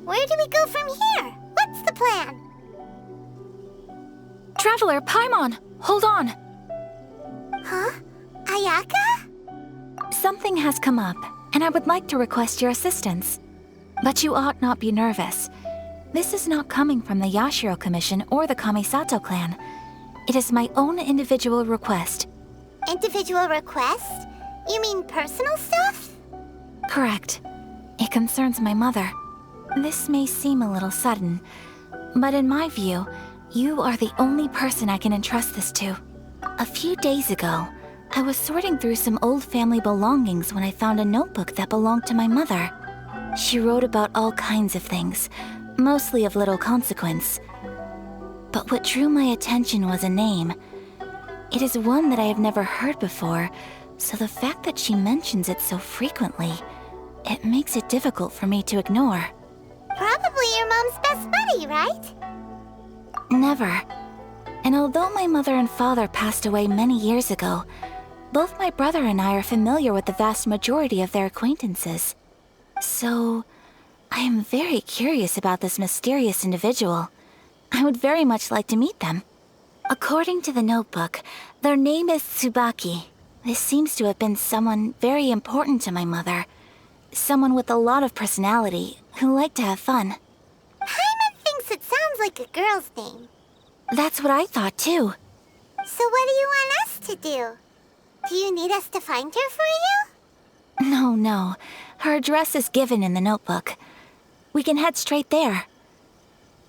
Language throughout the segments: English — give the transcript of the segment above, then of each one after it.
Where do we go from here? What's the plan? Traveler, Paimon, hold on. Huh? Ayaka? Something has come up, and I would like to request your assistance. But you ought not be nervous. This is not coming from the Yashiro Commission or the Kamisato clan. It is my own individual request. Individual request? You mean personal stuff? Correct. It concerns my mother. This may seem a little sudden, but in my view, you are the only person I can entrust this to. A few days ago, I was sorting through some old family belongings when I found a notebook that belonged to my mother. She wrote about all kinds of things, mostly of little consequence. But what drew my attention was a name. It is one that I have never heard before, so the fact that she mentions it so frequently, it makes it difficult for me to ignore. Probably your mom's best buddy, right? Never. And although my mother and father passed away many years ago, both my brother and I are familiar with the vast majority of their acquaintances. So, I am very curious about this mysterious individual. I would very much like to meet them. According to the notebook, their name is Tsubaki. This seems to have been someone very important to my mother. Someone with a lot of personality, who liked to have fun. Paimon thinks it sounds like a girl's name. That's what I thought too. So what do you want us to do? Do you need us to find her for you? No. Her address is given in the notebook. We can head straight there.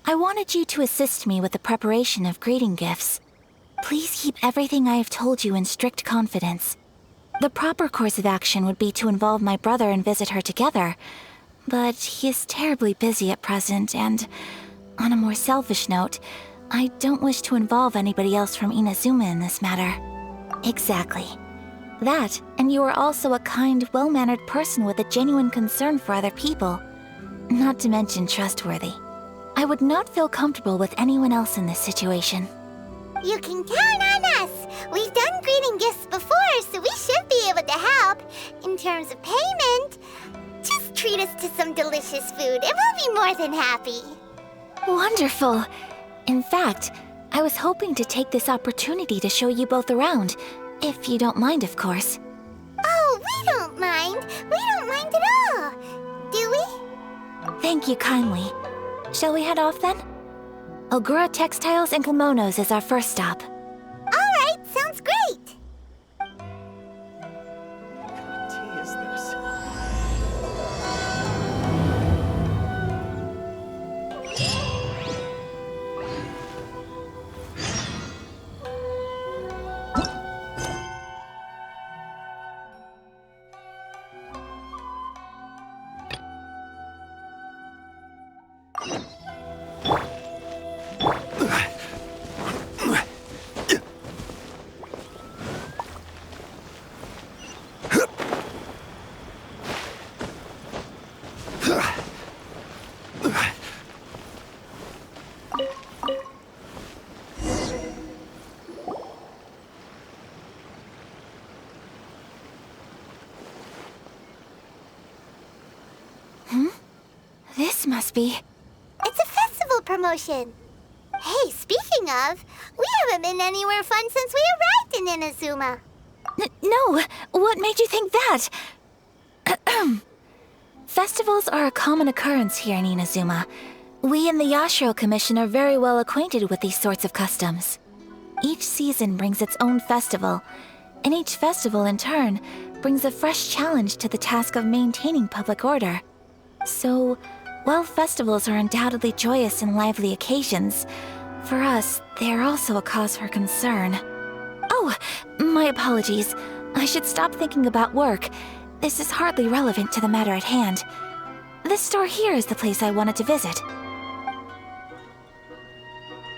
I wanted you to assist me with the preparation of greeting gifts. Please keep everything I have told you in strict confidence. The proper course of action would be to involve my brother and visit her together, but he is terribly busy at present, and on a more selfish note, I don't wish to involve anybody else from Inazuma in this matter. Exactly. That, and you are also a kind, well-mannered person with a genuine concern for other people. Not to mention trustworthy. I would not feel comfortable with anyone else in this situation. You can count on us! We've done greeting gifts before, so we should be able to help. In terms of payment, just treat us to some delicious food and we'll be more than happy. Wonderful! In fact, I was hoping to take this opportunity to show you both around, if you don't mind, of course. Oh, we don't mind. We don't mind at all. Do we? Thank you kindly. Shall we head off then? Ogura Textiles and Kimonos is our first stop. All right, sounds great. What tea is this? This must be... It's a festival promotion. Hey, speaking of, we haven't been anywhere fun since we arrived in Inazuma. No! What made you think that? Festivals are a common occurrence here in Inazuma. We in the Yashiro Commission are very well acquainted with these sorts of customs. Each season brings its own festival, and each festival in turn brings a fresh challenge to the task of maintaining public order. So, while festivals are undoubtedly joyous and lively occasions, for us, they are also a cause for concern. Oh, my apologies. I should stop thinking about work. This is hardly relevant to the matter at hand. This store here is the place I wanted to visit.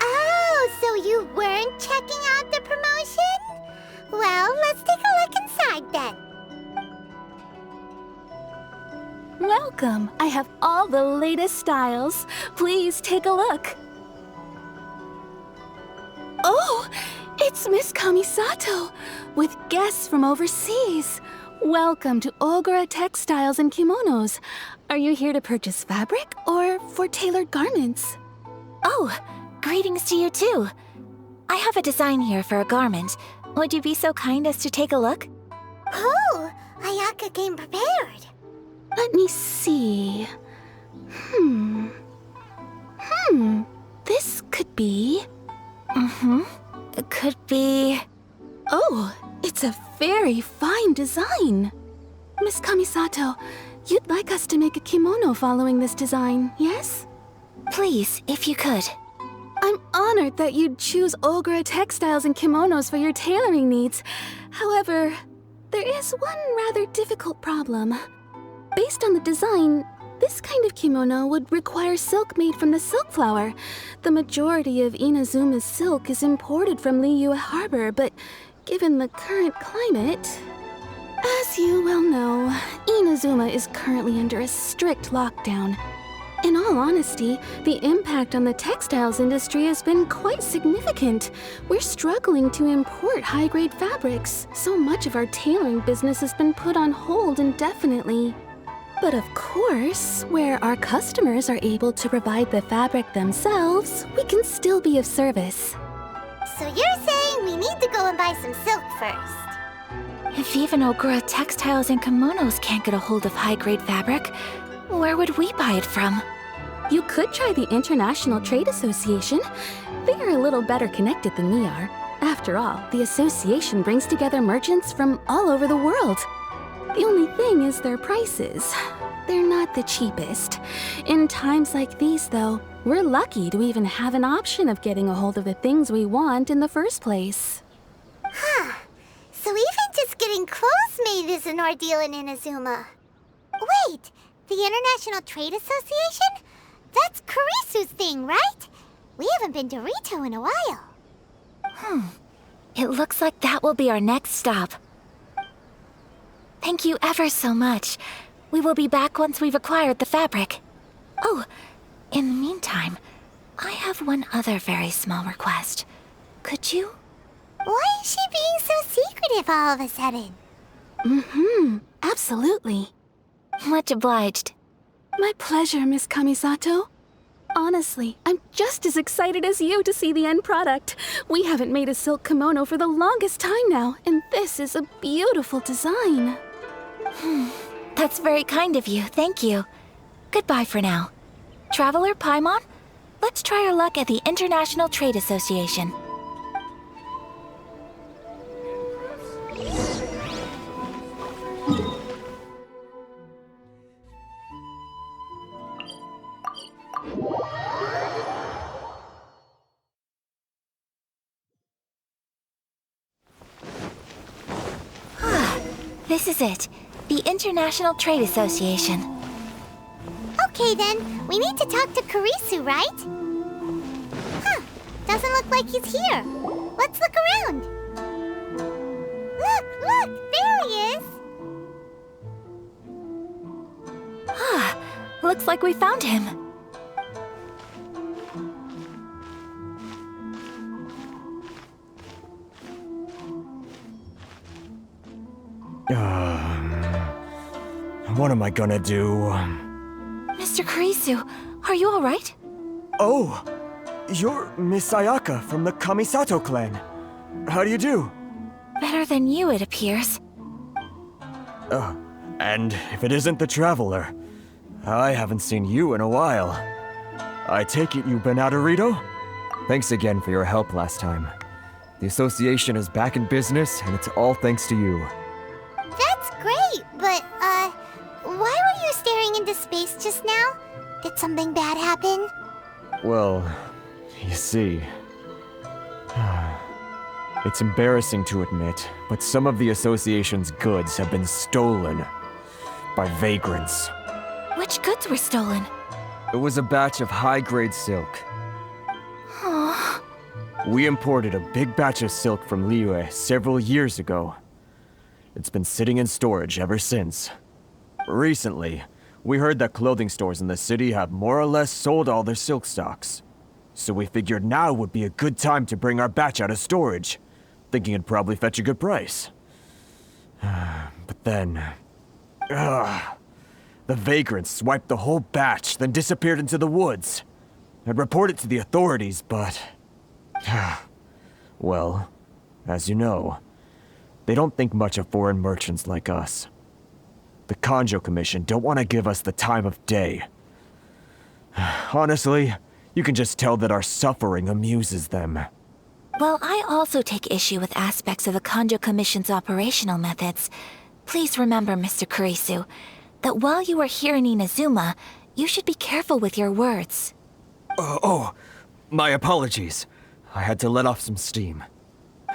Oh, so you weren't checking out the promotion? Well, let's take a look inside then. Welcome! I have all the latest styles. Please take a look. Oh! It's Miss Kamisato, with guests from overseas. Welcome to Ogura Textiles and Kimonos. Are you here to purchase fabric or for tailored garments? Oh, greetings to you too. I have a design here for a garment. Would you be so kind as to take a look? Oh, Ayaka came prepared. Let me see. This could be... It could be... Oh, it's a very fine design. Miss Kamisato, you'd like us to make a kimono following this design, yes? Please, if you could. I'm honored that you'd choose Ogura Textiles and Kimonos for your tailoring needs. However, there is one rather difficult problem. Based on the design, this kind of kimono would require silk made from the silk flower. The majority of Inazuma's silk is imported from Liyue Harbor, but given the current climate... As you well know, Inazuma is currently under a strict lockdown. In all honesty, the impact on the textiles industry has been quite significant. We're struggling to import high-grade fabrics. So much of our tailoring business has been put on hold indefinitely. But of course, where our customers are able to provide the fabric themselves, we can still be of service. So you're saying we need to go and buy some silk first? If even Ogura Textiles and Kimonos can't get a hold of high-grade fabric, where would we buy it from? You could try the International Trade Association. They are a little better connected than we are. After all, the association brings together merchants from all over the world. The only thing is their prices. They're not the cheapest. In times like these, though, we're lucky to even have an option of getting a hold of the things we want in the first place. Huh. So even just getting clothes made is an ordeal in Inazuma. Wait, the International Trade Association? That's Kurisu's thing, right? We haven't been to Rito in a while. It looks like that will be our next stop. Thank you ever so much. We will be back once we've acquired the fabric. Oh, in the meantime, I have one other very small request. Could you? Why is she being so secretive all of a sudden? Absolutely. Much obliged. My pleasure, Miss Kamisato. Honestly, I'm just as excited as you to see the end product. We haven't made a silk kimono for the longest time now, and this is a beautiful design. That's very kind of you, thank you. Goodbye for now. Traveler Paimon, let's try our luck at the International Trade Association. This is it. The International Trade Association. Okay then, we need to talk to Kurisu, right? Huh, doesn't look like he's here. Let's look around. Look, there he is. Looks like we found him. What am I gonna do? Mr. Kurisu, are you all right? Oh, you're Miss Ayaka from the Kamisato clan. How do you do? Better than you, it appears. And if it isn't the Traveler, I haven't seen you in a while. I take it you've been out of Rito? Thanks again for your help last time. The association is back in business, and it's all thanks to you. That's great, but, why were you staring into space just now? Did something bad happen? Well, you see... It's embarrassing to admit, but some of the association's goods have been stolen by vagrants. Which goods were stolen? It was a batch of high-grade silk. We imported a big batch of silk from Liyue several years ago. It's been sitting in storage ever since. Recently, we heard that clothing stores in the city have more or less sold all their silk stocks. So we figured now would be a good time to bring our batch out of storage, thinking it'd probably fetch a good price. But then... the vagrants swiped the whole batch, then disappeared into the woods. I'd report it to the authorities, but... well, as you know, they don't think much of foreign merchants like us. The Kanjo Commission don't want to give us the time of day. Honestly, you can just tell that our suffering amuses them. Well, I also take issue with aspects of the Kanjo Commission's operational methods. Please remember, Mr. Kurisu, that while you are here in Inazuma, you should be careful with your words. My apologies. I had to let off some steam.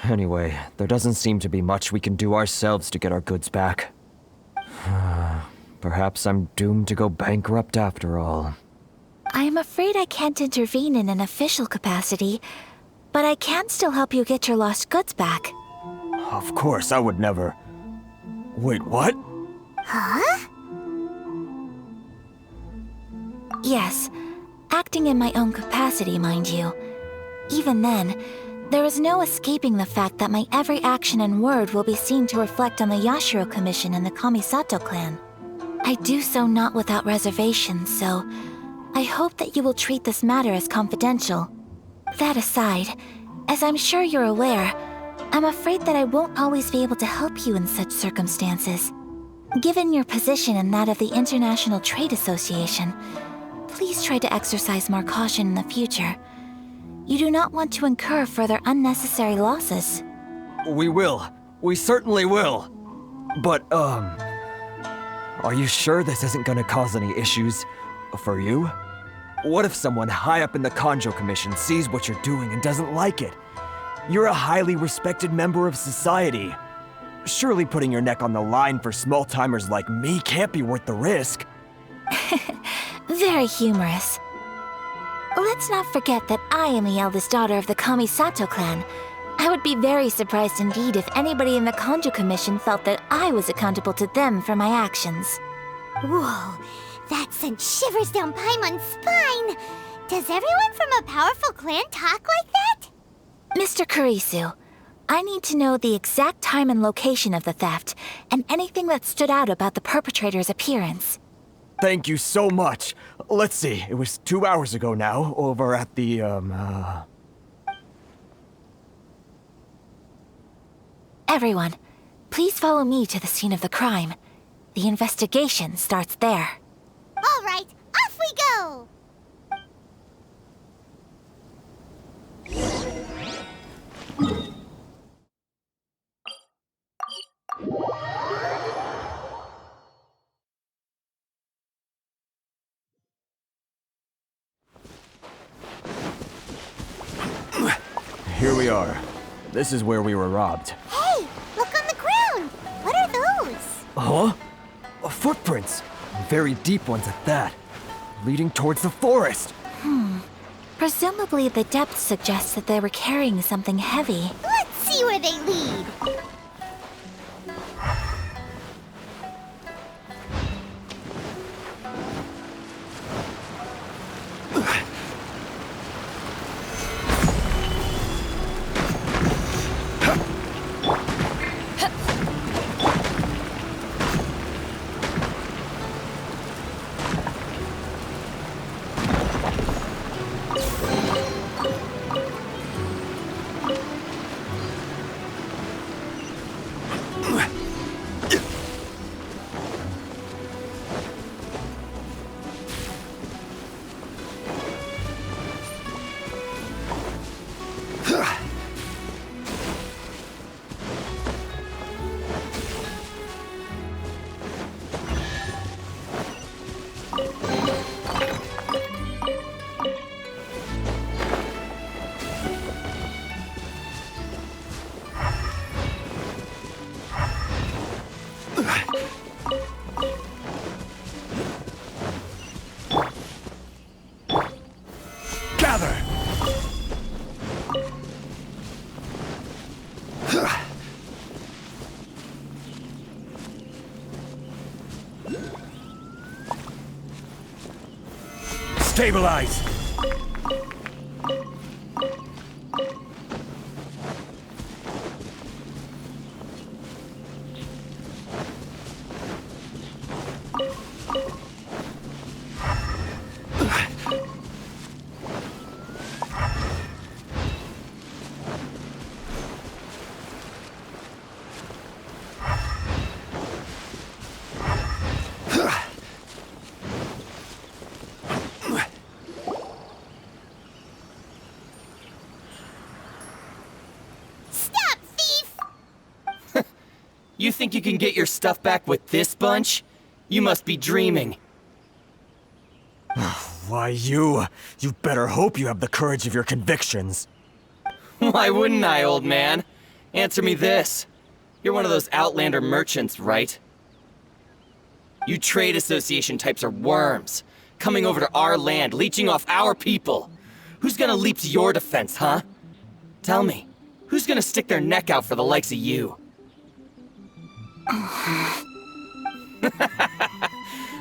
Anyway, there doesn't seem to be much we can do ourselves to get our goods back. Perhaps I'm doomed to go bankrupt after all. I am afraid I can't intervene in an official capacity, but I can still help you get your lost goods back. Of course, I would never... Wait, what? Huh? Yes, acting in my own capacity, mind you. Even then, there is no escaping the fact that my every action and word will be seen to reflect on the Yashiro Commission and the Kamisato clan. I do so not without reservations, so I hope that you will treat this matter as confidential. That aside, as I'm sure you're aware, I'm afraid that I won't always be able to help you in such circumstances. Given your position and that of the International Trade Association, please try to exercise more caution in the future. You do not want to incur further unnecessary losses. We will. We certainly will. But, are you sure this isn't gonna cause any issues for you? What if someone high up in the Kanjo Commission sees what you're doing and doesn't like it? You're a highly respected member of society. Surely putting your neck on the line for small-timers like me can't be worth the risk. Very humorous. Let's not forget that I am the eldest daughter of the Kamisato clan. I would be very surprised indeed if anybody in the Kanjo Commission felt that I was accountable to them for my actions. Whoa, that sent shivers down Paimon's spine. Does everyone from a powerful clan talk like that? Mr. Kurisu, I need to know the exact time and location of the theft, and anything that stood out about the perpetrator's appearance. Thank you so much. Let's see, it was 2 hours ago now, over at the, Everyone, please follow me to the scene of the crime. The investigation starts there. All right, off we go! Here we are. This is where we were robbed. Hey, look on the ground! What are those? Huh? Footprints! Very deep ones at that. Leading towards the forest. Presumably the depth suggests that they were carrying something heavy. Let's see where they lead. Gather! Stabilize! You think you can get your stuff back with this bunch? You must be dreaming. Why, you better hope you have the courage of your convictions. Why wouldn't I, old man? Answer me this. You're one of those Outlander merchants, right? You trade association types are worms, coming over to our land, leeching off our people. Who's gonna leap to your defense, huh? Tell me, who's gonna stick their neck out for the likes of you?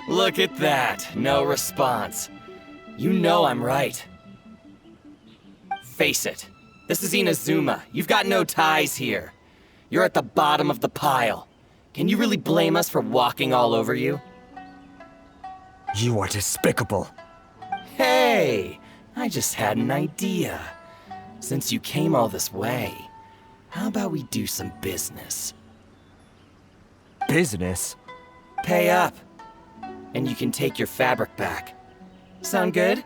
Look at that, no response. You know I'm right. Face it, this is Inazuma. You've got no ties here. You're at the bottom of the pile. Can you really blame us for walking all over you? You are despicable. Hey, I just had an idea. Since you came all this way, how about we do some business? Business? Pay up, and you can take your fabric back. Sound good?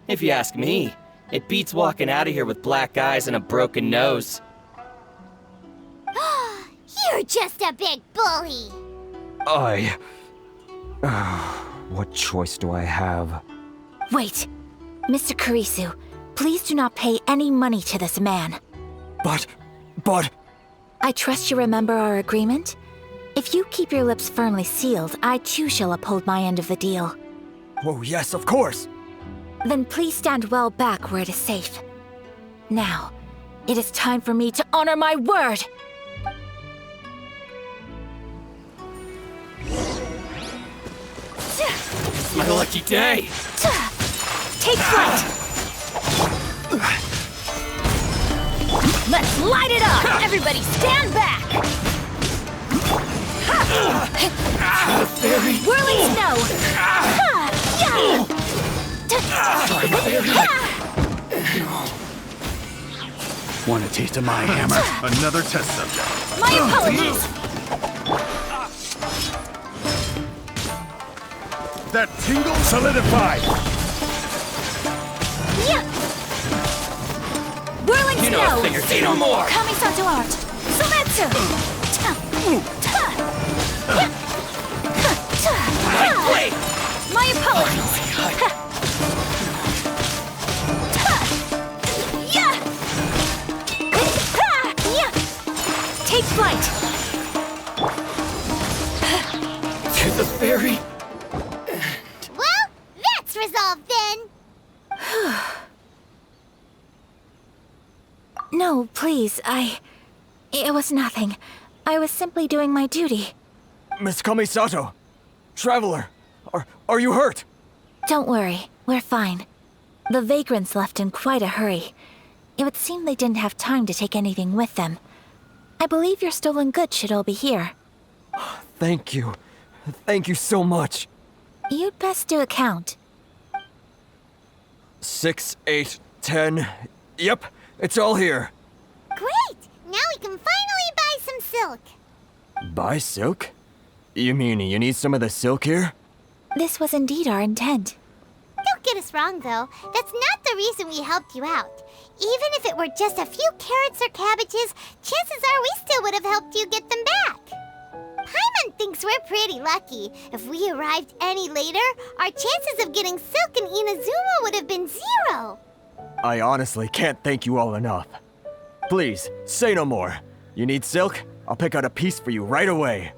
If you ask me, it beats walking out of here with black eyes and a broken nose. You're just a big bully. What choice do I have? Wait. Mr. Kurisu, please do not pay any money to this man. But... I trust you remember our agreement? If you keep your lips firmly sealed, I too shall uphold my end of the deal. Oh yes, of course! Then please stand well back where it is safe. Now, it is time for me to honor my word! It's my lucky day! Take flight! Let's light it up! Everybody stand back! Fairy! Whirling snow! Want a taste of my hammer? Another test subject. My apologies! That tingle solidified! Whirling You know snow! a thing or say no more! Kamisato art! Sumetsu! Right blade! My apologies! Take flight! To the fairy! Well, that's resolved then. No, please, It was nothing. I was simply doing my duty. Miss Kamisato! Traveler! Are you hurt? Don't worry, we're fine. The vagrants left in quite a hurry. It would seem they didn't have time to take anything with them. I believe your stolen goods should all be here. Thank you. Thank you so much. You'd best do a count. 6, 8, 10... Yep, it's all here. Great! Now we can finally buy some silk. Buy silk? You mean you need some of the silk here? This was indeed our intent. Don't get us wrong, though. That's not the reason we helped you out. Even if it were just a few carrots or cabbages, chances are we still would have helped you get them back. Paimon thinks we're pretty lucky. If we arrived any later, our chances of getting silk in Inazuma would have been 0. I honestly can't thank you all enough. Please, say no more. You need silk? I'll pick out a piece for you right away.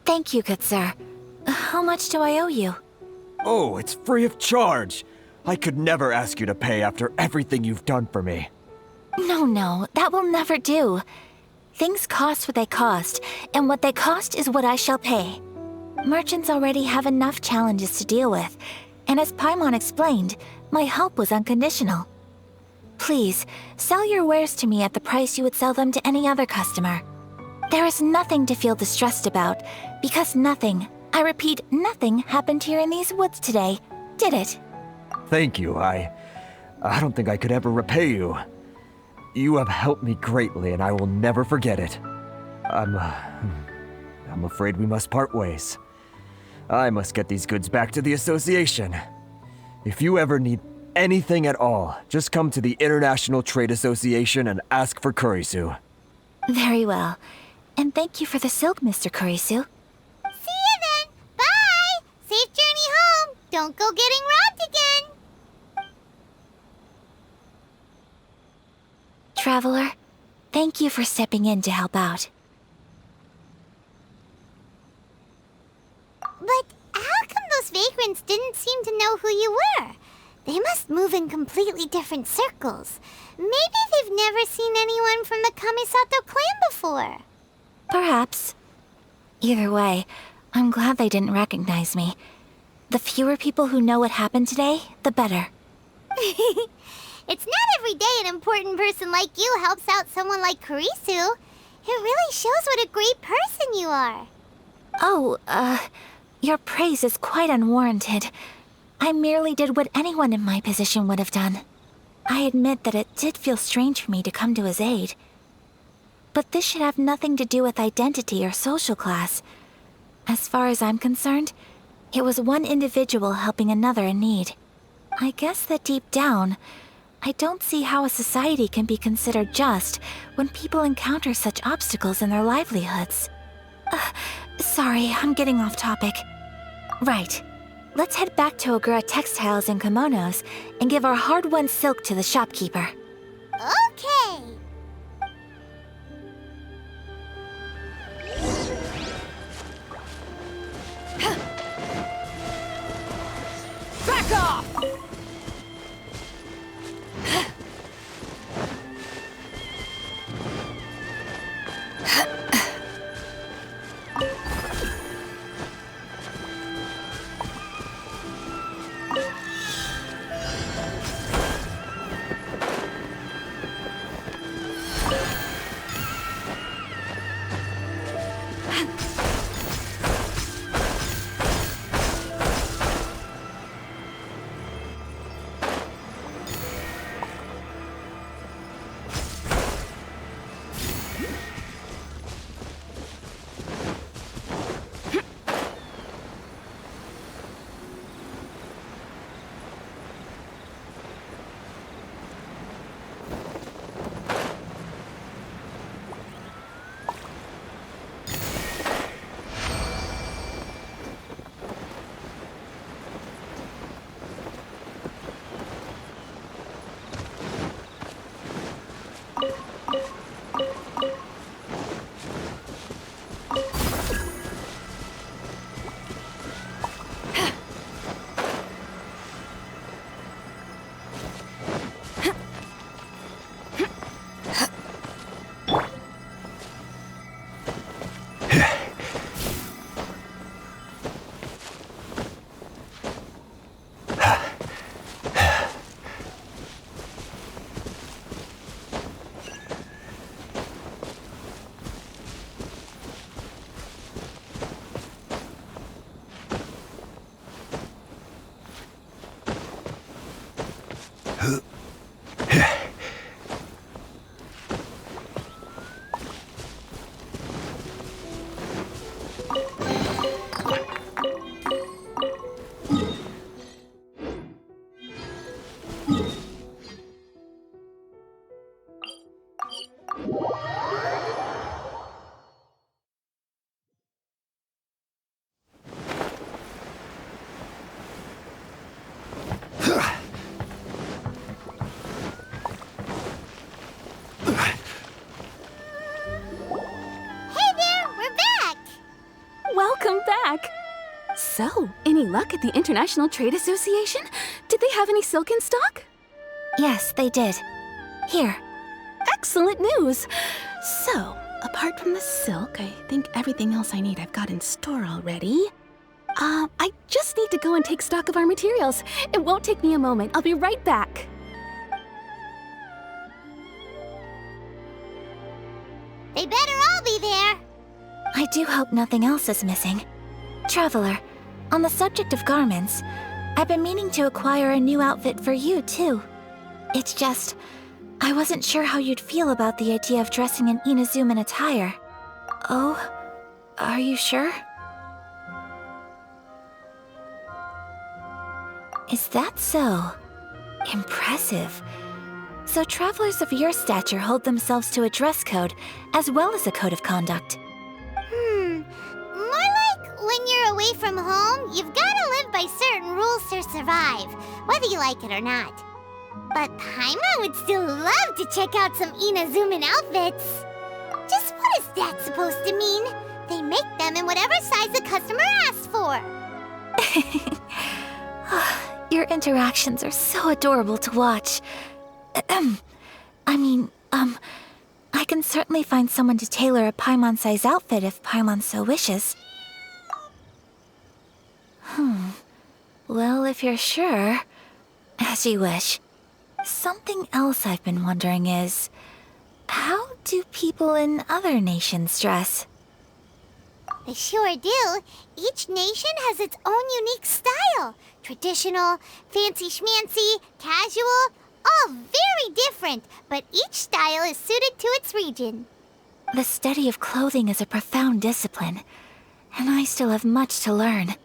Thank you, good sir. How much do I owe you? Oh, it's free of charge. I could never ask you to pay after everything you've done for me. No, that will never do. Things cost what they cost, and what they cost is what I shall pay. Merchants already have enough challenges to deal with, and as Paimon explained, my help was unconditional. Please, sell your wares to me at the price you would sell them to any other customer. There is nothing to feel distressed about, because nothing, I repeat, nothing happened here in these woods today, did it? Thank you. I don't think I could ever repay you. You have helped me greatly, and I will never forget it. I'm afraid we must part ways. I must get these goods back to the association. If you ever need anything at all, just come to the International Trade Association and ask for Kurisu. Very well. And thank you for the silk, Mr. Kurisu. See you then. Bye. Safe journey home. Don't go getting robbed again. Traveler, thank you for stepping in to help out. But how come those vagrants didn't seem to know who you were? They must move in completely different circles. Maybe they've never seen anyone from the Kamisato clan before. Perhaps. Either way, I'm glad they didn't recognize me. The fewer people who know what happened today, the better. It's not every day an important person like you helps out someone like Kurisu. It really shows what a great person you are. Oh, your praise is quite unwarranted. I merely did what anyone in my position would have done. I admit that it did feel strange for me to come to his aid. But this should have nothing to do with identity or social class. As far as I'm concerned, it was one individual helping another in need. I guess that deep down, I don't see how a society can be considered just when people encounter such obstacles in their livelihoods. Sorry, I'm getting off topic. Right. Let's head back to Ogura Textiles and Kimonos and give our hard-won silk to the shopkeeper. Okay. Back off! Welcome back! So, any luck at the International Trade Association? Did they have any silk in stock? Yes, they did. Here. Excellent news! So, apart from the silk, I think everything else I need I've got in store already. I just need to go and take stock of our materials. It won't take me a moment. I'll be right back. They better all be there. I do hope nothing else is missing. Traveler, on the subject of garments, I've been meaning to acquire a new outfit for you, too. It's just, I wasn't sure how you'd feel about the idea of dressing in Inazuman attire. Oh, are you sure? Is that so? Impressive. So travelers of your stature hold themselves to a dress code as well as a code of conduct. More like when you're away from home, you've gotta live by certain rules to survive, whether you like it or not. But Paimon would still love to check out some Inazuman outfits. Just what is that supposed to mean? They make them in whatever size the customer asks for. Your interactions are so adorable to watch. I can certainly find someone to tailor a Paimon-size outfit if Paimon so wishes. Well, if you're sure, as you wish. Something else I've been wondering is, how do people in other nations dress? They sure do. Each nation has its own unique style. Traditional, fancy schmancy, casual, all very different, but each style is suited to its region. The study of clothing is a profound discipline, and I still have much to learn.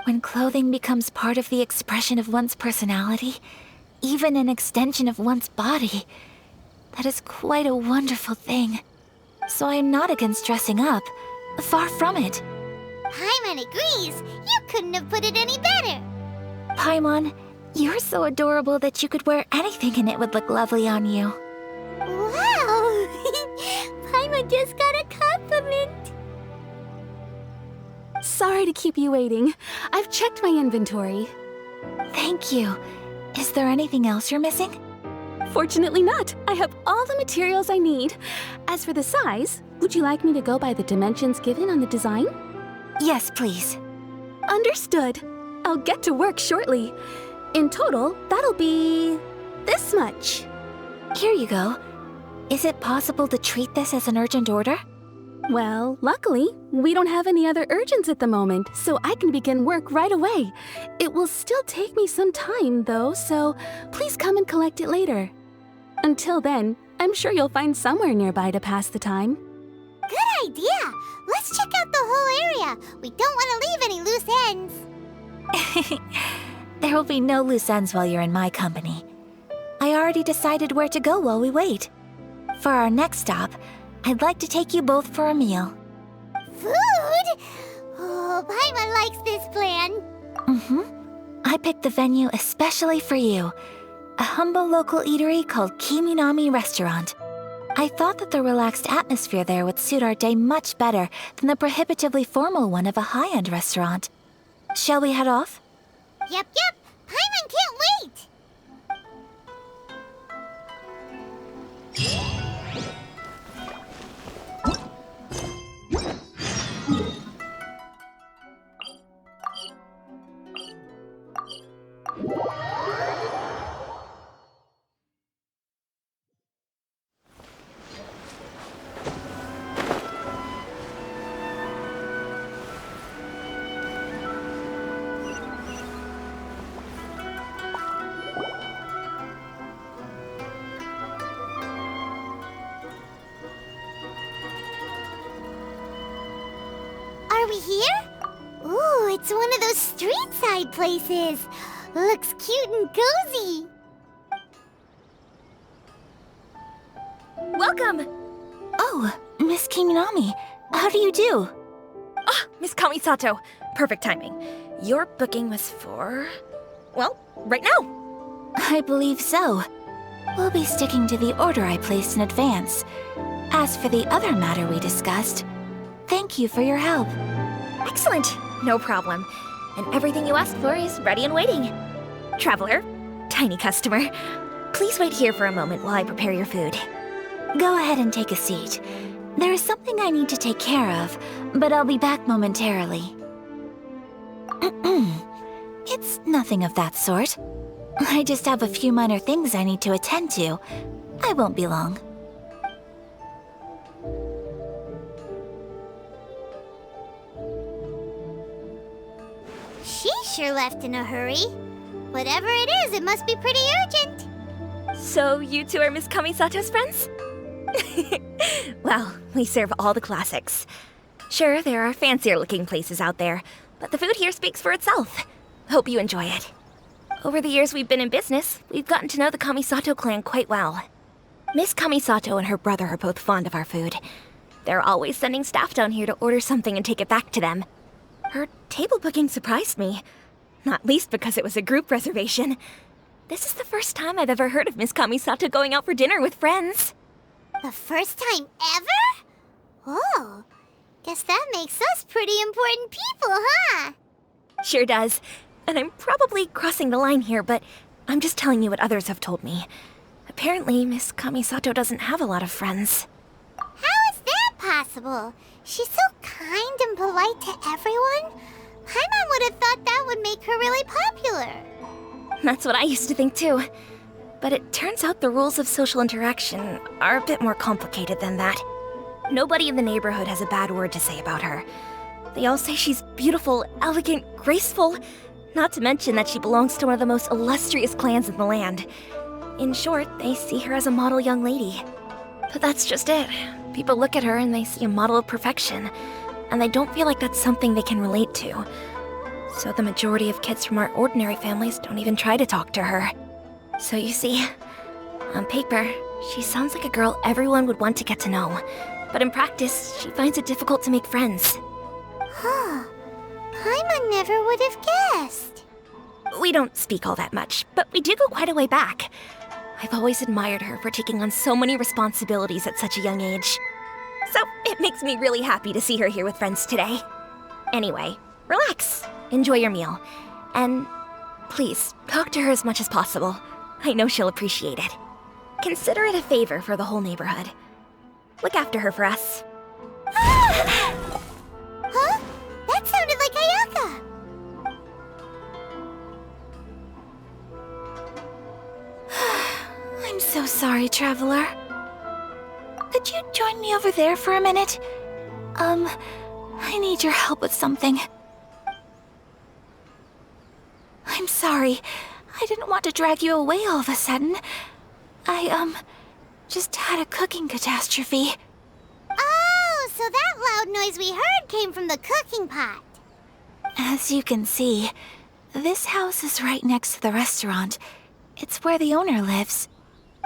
When clothing becomes part of the expression of one's personality, even an extension of one's body, that is quite a wonderful thing. So I am not against dressing up. Far from it. Paimon agrees. You couldn't have put it any better. Paimon, you're so adorable that you could wear anything and it would look lovely on you. Wow! Paimon just got a compliment. Sorry to keep you waiting. I've checked my inventory. Thank you. Is there anything else you're missing? Fortunately not. I have all the materials I need. As for the size, would you like me to go by the dimensions given on the design? Yes, please. Understood. I'll get to work shortly. In total, that'll be this much. Here you go. Is it possible to treat this as an urgent order? Well, luckily, we don't have any other urgents at the moment, so I can begin work right away. It will still take me some time, though, so please come and collect it later. Until then, I'm sure you'll find somewhere nearby to pass the time. Good idea. Let's check out the whole area. We don't want to leave any loose ends. There will be no loose ends while you're in my company. I already decided where to go while we wait. For our next stop, I'd like to take you both for a meal. Food? Oh, Paimon likes this plan. I picked the venue especially for you. A humble local eatery called Kiminami Restaurant. I thought that the relaxed atmosphere there would suit our day much better than the prohibitively formal one of a high-end restaurant. Shall we head off? Yep. Paimon can't wait. Are we here? Ooh, it's one of those street-side places. Looks cute and cozy. Welcome! Oh, Miss Kiminami, how do you do? Ah, Miss Kamisato. Perfect timing. Your booking was for... well, right now. I believe so. We'll be sticking to the order I placed in advance. As for the other matter we discussed, thank you for your help. Excellent. No problem. And everything you asked for is ready and waiting. Traveler, tiny customer, please wait here for a moment while I prepare your food. Go ahead and take a seat. There is something I need to take care of, but I'll be back momentarily. It's nothing of that sort. I just have a few minor things I need to attend to. I won't be long. She sure left in a hurry. Whatever it is, it must be pretty urgent. So you two are Miss Kamisato's friends? Well, we serve all the classics. Sure, there are fancier looking places out there, but the food here speaks for itself. Hope you enjoy it. Over the years we've been in business, we've gotten to know the Kamisato clan quite well. Miss Kamisato and her brother are both fond of our food. They're always sending staff down here to order something and take it back to them. Her table booking surprised me, not least because it was a group reservation. This is the first time I've ever heard of Miss Kamisato going out for dinner with friends. The first time ever? Oh, guess that makes us pretty important people, huh? Sure does. And I'm probably crossing the line here, but I'm just telling you what others have told me. Apparently, Miss Kamisato doesn't have a lot of friends. How is that possible? She's so kind and polite to everyone. Paimon would have thought that would make her really popular. That's what I used to think too. But it turns out the rules of social interaction are a bit more complicated than that. Nobody in the neighborhood has a bad word to say about her. They all say she's beautiful, elegant, graceful, not to mention that she belongs to one of the most illustrious clans in the land. In short, they see her as a model young lady. But that's just it. People look at her and they see a model of perfection, and they don't feel like that's something they can relate to. So the majority of kids from our ordinary families don't even try to talk to her. So you see, on paper, she sounds like a girl everyone would want to get to know. But in practice, she finds it difficult to make friends. Huh. Paimon never would have guessed. We don't speak all that much, but we do go quite a way back. I've always admired her for taking on so many responsibilities at such a young age. So it makes me really happy to see her here with friends today. Anyway, relax, enjoy your meal, and please, talk to her as much as possible. I know she'll appreciate it. Consider it a favor for the whole neighborhood. Look after her for us. Huh? That sounded like Ayaka. I'm so sorry, Traveler. Could you join me over there for a minute? I need your help with something. I'm sorry. I didn't want to drag you away all of a sudden. I, just had a cooking catastrophe. Oh, so that loud noise we heard came from the cooking pot. As you can see, this house is right next to the restaurant. It's where the owner lives.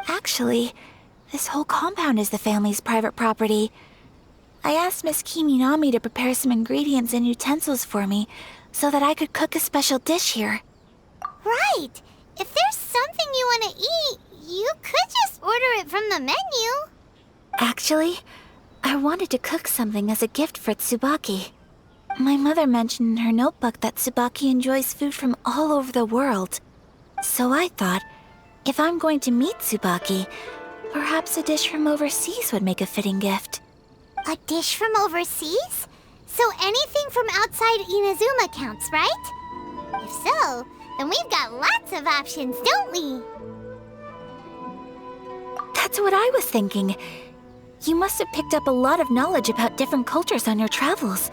Actually, this whole compound is the family's private property. I asked Miss Kiminami to prepare some ingredients and utensils for me so that I could cook a special dish here. Right. If there's something you want to eat, you could just order it from the menu. Actually, I wanted to cook something as a gift for Tsubaki. My mother mentioned in her notebook that Tsubaki enjoys food from all over the world. So I thought, if I'm going to meet Tsubaki, perhaps a dish from overseas would make a fitting gift. A dish from overseas? So anything from outside Inazuma counts, right? If so, then we've got lots of options, don't we? That's what I was thinking. You must have picked up a lot of knowledge about different cultures on your travels,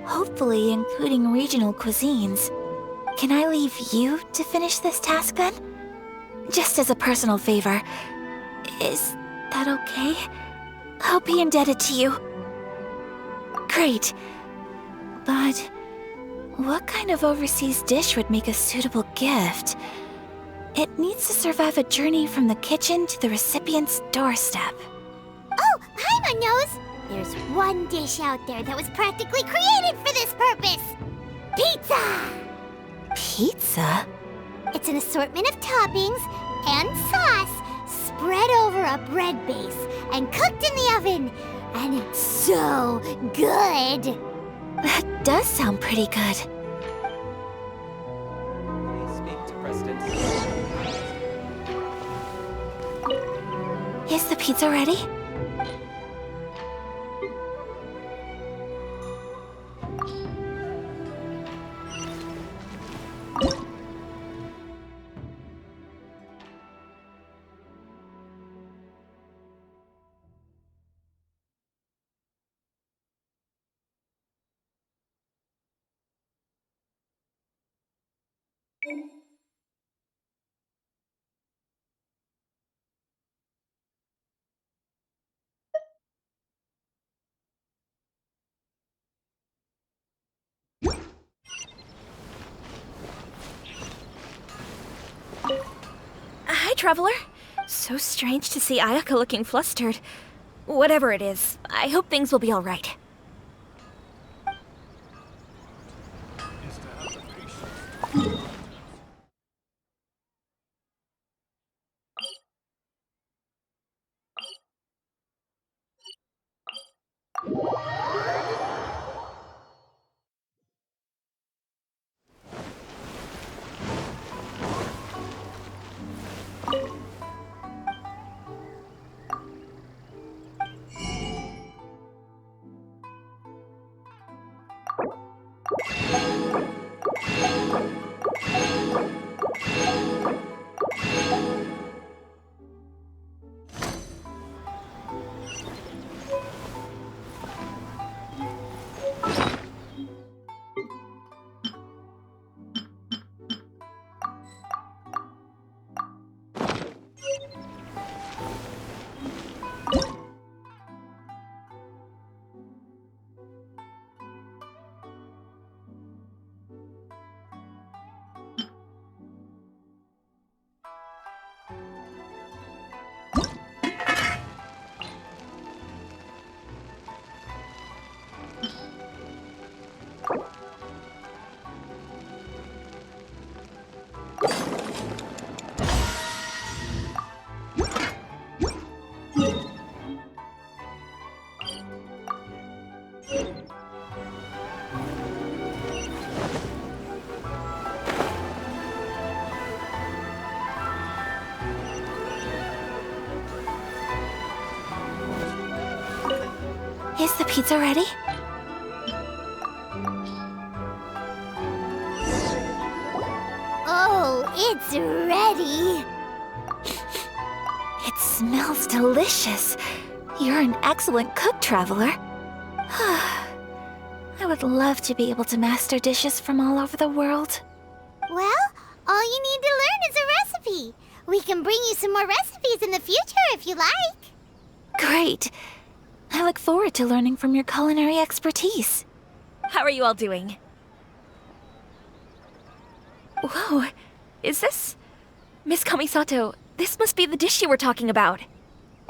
hopefully including regional cuisines. Can I leave you to finish this task then? Just as a personal favor. Is that okay? I'll be indebted to you. Great. But what kind of overseas dish would make a suitable gift? It needs to survive a journey from the kitchen to the recipient's doorstep. Oh, Paimon knows! There's one dish out there that was practically created for this purpose! Pizza! Pizza? It's an assortment of toppings and sauce spread over a bread base and cooked in the oven. And it's so good! That does sound pretty good. Speak to President. Is the pizza ready? Traveler? So strange to see Ayaka looking flustered. Whatever it is, I hope things will be alright. Is the pizza ready? Oh, it's ready. It smells delicious. You're an excellent cook, Traveler. I would love to be able to master dishes from all over the world. Well, all you need to learn is a recipe. We can bring you some more recipes in the future if you like. Great. I look forward to learning from your culinary expertise. How are you all doing? Whoa, is this... Miss Kamisato, this must be the dish you were talking about.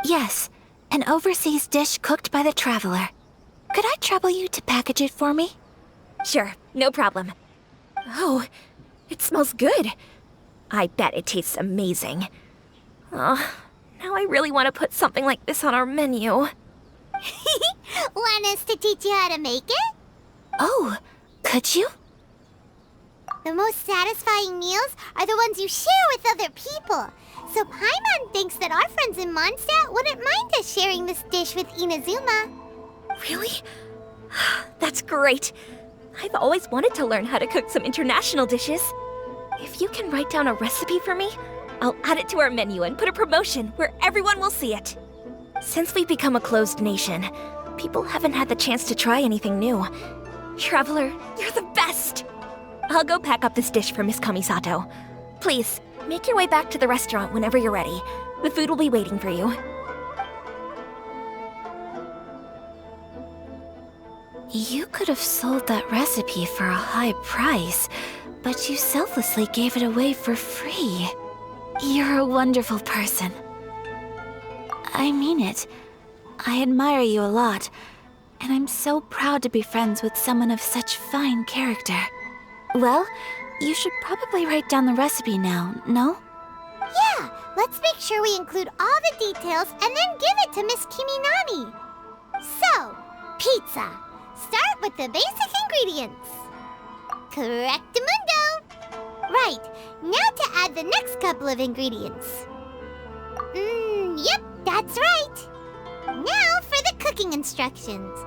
Yes, an overseas dish cooked by the Traveler. Could I trouble you to package it for me? Sure, no problem. Oh, it smells good. I bet it tastes amazing. Oh, now I really want to put something like this on our menu. Want us to teach you how to make it? Oh, could you? The most satisfying meals are the ones you share with other people. So Paimon thinks that our friends in Mondstadt wouldn't mind us sharing this dish with Inazuma. Really? That's great. I've always wanted to learn how to cook some international dishes. If you can write down a recipe for me, I'll add it to our menu and put a promotion where everyone will see it. Since we've become a closed nation, people haven't had the chance to try anything new. Traveler, you're the best! I'll go pack up this dish for Miss Kamisato. Please, make your way back to the restaurant whenever you're ready. The food will be waiting for you. You could have sold that recipe for a high price, but you selflessly gave it away for free. You're a wonderful person. I mean it. I admire you a lot, and I'm so proud to be friends with someone of such fine character. Well, you should probably write down the recipe now, no? Yeah, let's make sure we include all the details and then give it to Miss Kiminami. So, pizza. Start with the basic ingredients. Correctamundo. Right, now to add the next couple of ingredients. Yep, that's right. Now for the cooking instructions.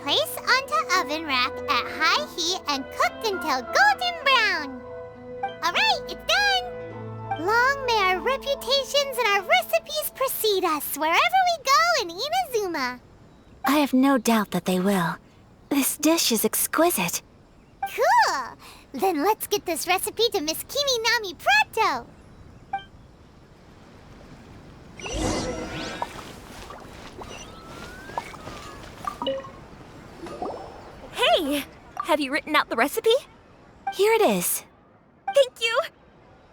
Place onto oven rack at high heat and cooked until golden brown. Alright, it's done. Long may our reputations and our recipes precede us wherever we go in Inazuma. I have no doubt that they will. This dish is exquisite. Cool! Then let's get this recipe to Miss Kiminami pronto! Hey! Have you written out the recipe? Here it is. Thank you!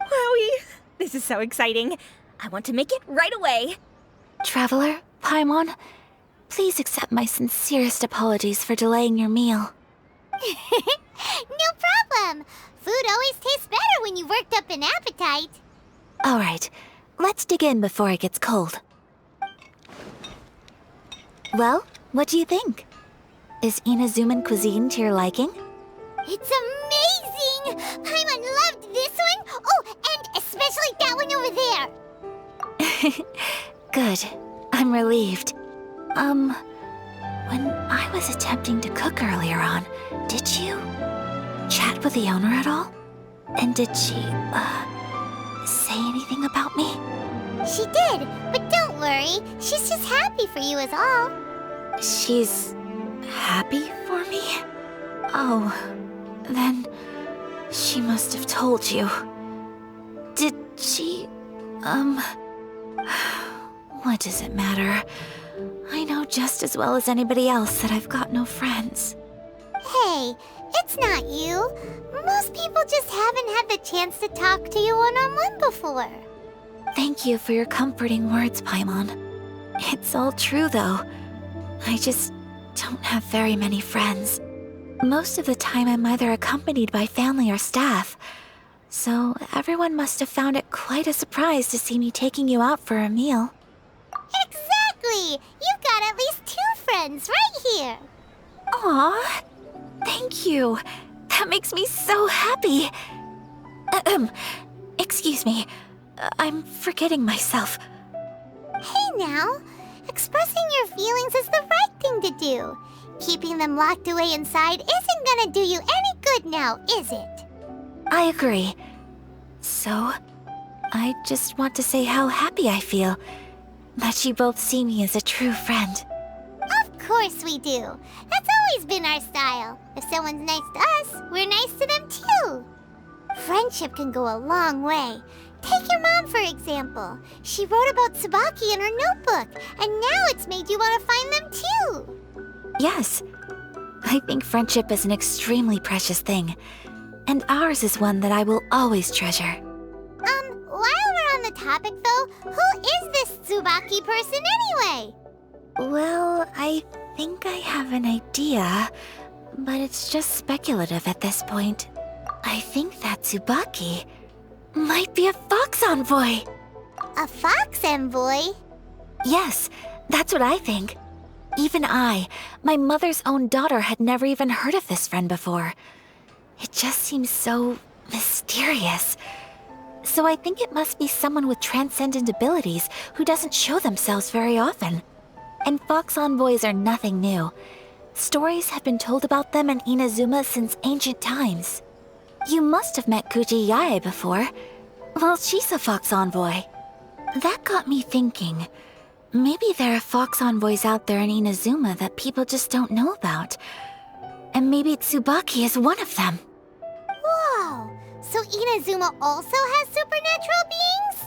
Wowie! This is so exciting. I want to make it right away. Traveler, Paimon, please accept my sincerest apologies for delaying your meal. No problem. Food always tastes better when you've worked up an appetite. All right, let's dig in before it gets cold. Well, what do you think? Is Inazuman cuisine to your liking? It's amazing! Paimon loved this one. Oh, and especially that one over there. Good. I'm relieved. When I was attempting to cook earlier on, did you chat with the owner at all? And did she, say anything about me? She did, but don't worry. She's just happy for you is all. She's happy for me? Oh, then she must have told you. Did she, what does it matter? I know just as well as anybody else that I've got no friends. Hey, it's not you. Most people just haven't had the chance to talk to you one-on-one before. Thank you for your comforting words, Paimon. It's all true, though. I just don't have very many friends. Most of the time I'm either accompanied by family or staff, so everyone must have found it quite a surprise to see me taking you out for a meal. Exactly! You've got at least 2 friends right here. Aw, thank you. That makes me so happy. Excuse me. I'm forgetting myself. Hey now, expressing your feelings is the right thing to do. Keeping them locked away inside isn't gonna do you any good now, is it? I agree. So, I just want to say how happy I feel that you both see me as a true friend. Of course we do. That's always been our style. If someone's nice to us, we're nice to them too. Friendship can go a long way. Take your mom, for example. She wrote about Tsubaki in her notebook, and now it's made you want to find them too. Yes, I think friendship is an extremely precious thing, and ours is one that I will always treasure. While we're on the topic though, who is this Tsubaki person anyway? Well, I think I have an idea, but it's just speculative at this point. I think that Tsubaki might be a fox envoy. A fox envoy? Yes, that's what I think. Even I, my mother's own daughter, had never even heard of this friend before. It just seems so mysterious. So I think it must be someone with transcendent abilities who doesn't show themselves very often. And fox envoys are nothing new. Stories have been told about them in Inazuma since ancient times. You must have met Kuji Yae before. Well, she's a fox envoy. That got me thinking. Maybe there are fox envoys out there in Inazuma that people just don't know about. And maybe Tsubaki is one of them. Whoa! So Inazuma also has supernatural beings?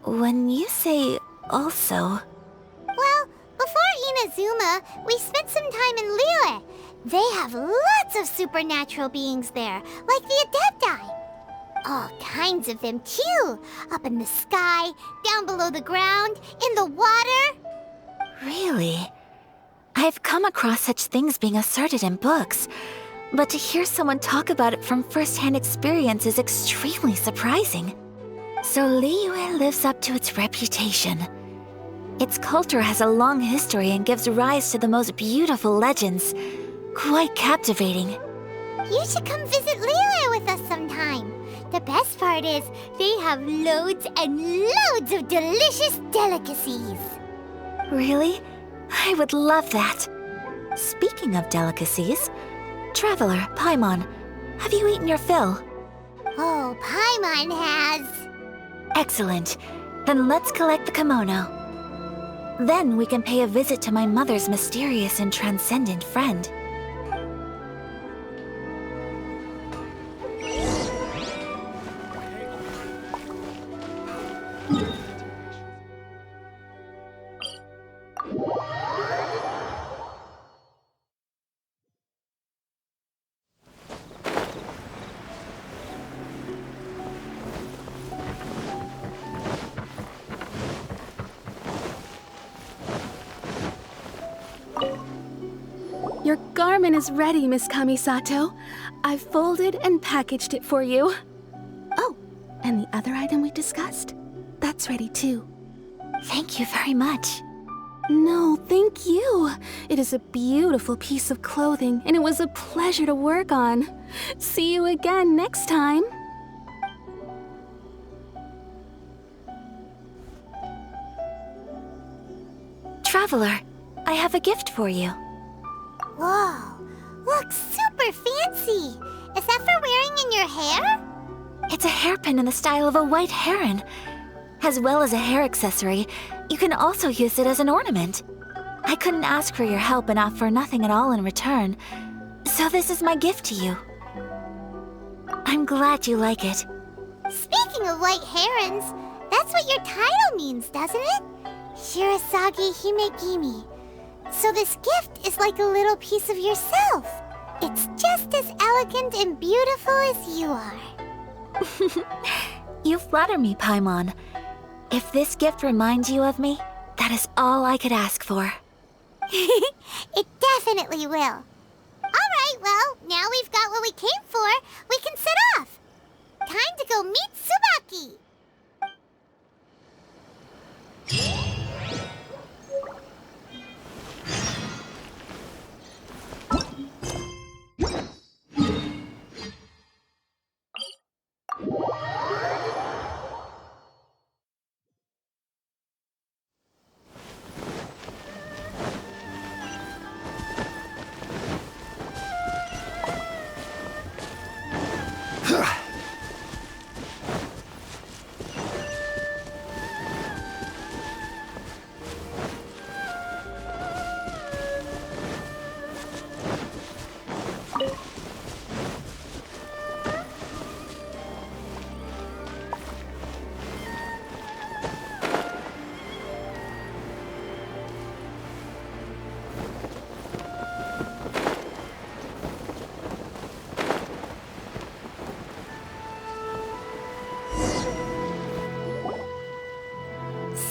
When you say also... Well, before Inazuma, we spent some time in Liyue. They have lots of supernatural beings there, like the Adepti. All kinds of them too. Up in the sky, down below the ground, in the water. Really? I've come across such things being asserted in books, but to hear someone talk about it from first-hand experience is extremely surprising. So Liyue lives up to its reputation. Its culture has a long history and gives rise to the most beautiful legends. Quite captivating. You should come visit Liyue with us sometime. The best part is, they have loads and loads of delicious delicacies. Really? I would love that. Speaking of delicacies, Traveler, Paimon, have you eaten your fill? Oh, Paimon has. Excellent. Then let's collect the kimono. Then we can pay a visit to my mother's mysterious and transcendent friend. ramen is ready, Miss Kamisato. I've folded and packaged it for you. Oh, and the other item we discussed? That's ready too. Thank you very much. No, thank you. It is a beautiful piece of clothing, and it was a pleasure to work on. See you again next time. Traveler, I have a gift for you. Whoa, looks super fancy. Is that for wearing in your hair? It's a hairpin in the style of a white heron. As well as a hair accessory, you can also use it as an ornament. I couldn't ask for your help and offer nothing at all in return, so this is my gift to you. I'm glad you like it. Speaking of white herons, that's what your title means, doesn't it? Shirasagi Himegimi. So this gift is like a little piece of yourself. It's just as elegant and beautiful as you are. You flatter me, Paimon. If this gift reminds you of me, that is all I could ask for. It definitely will. Alright, well, now we've got what we came for, we can set off. Time to go meet Tsubaki.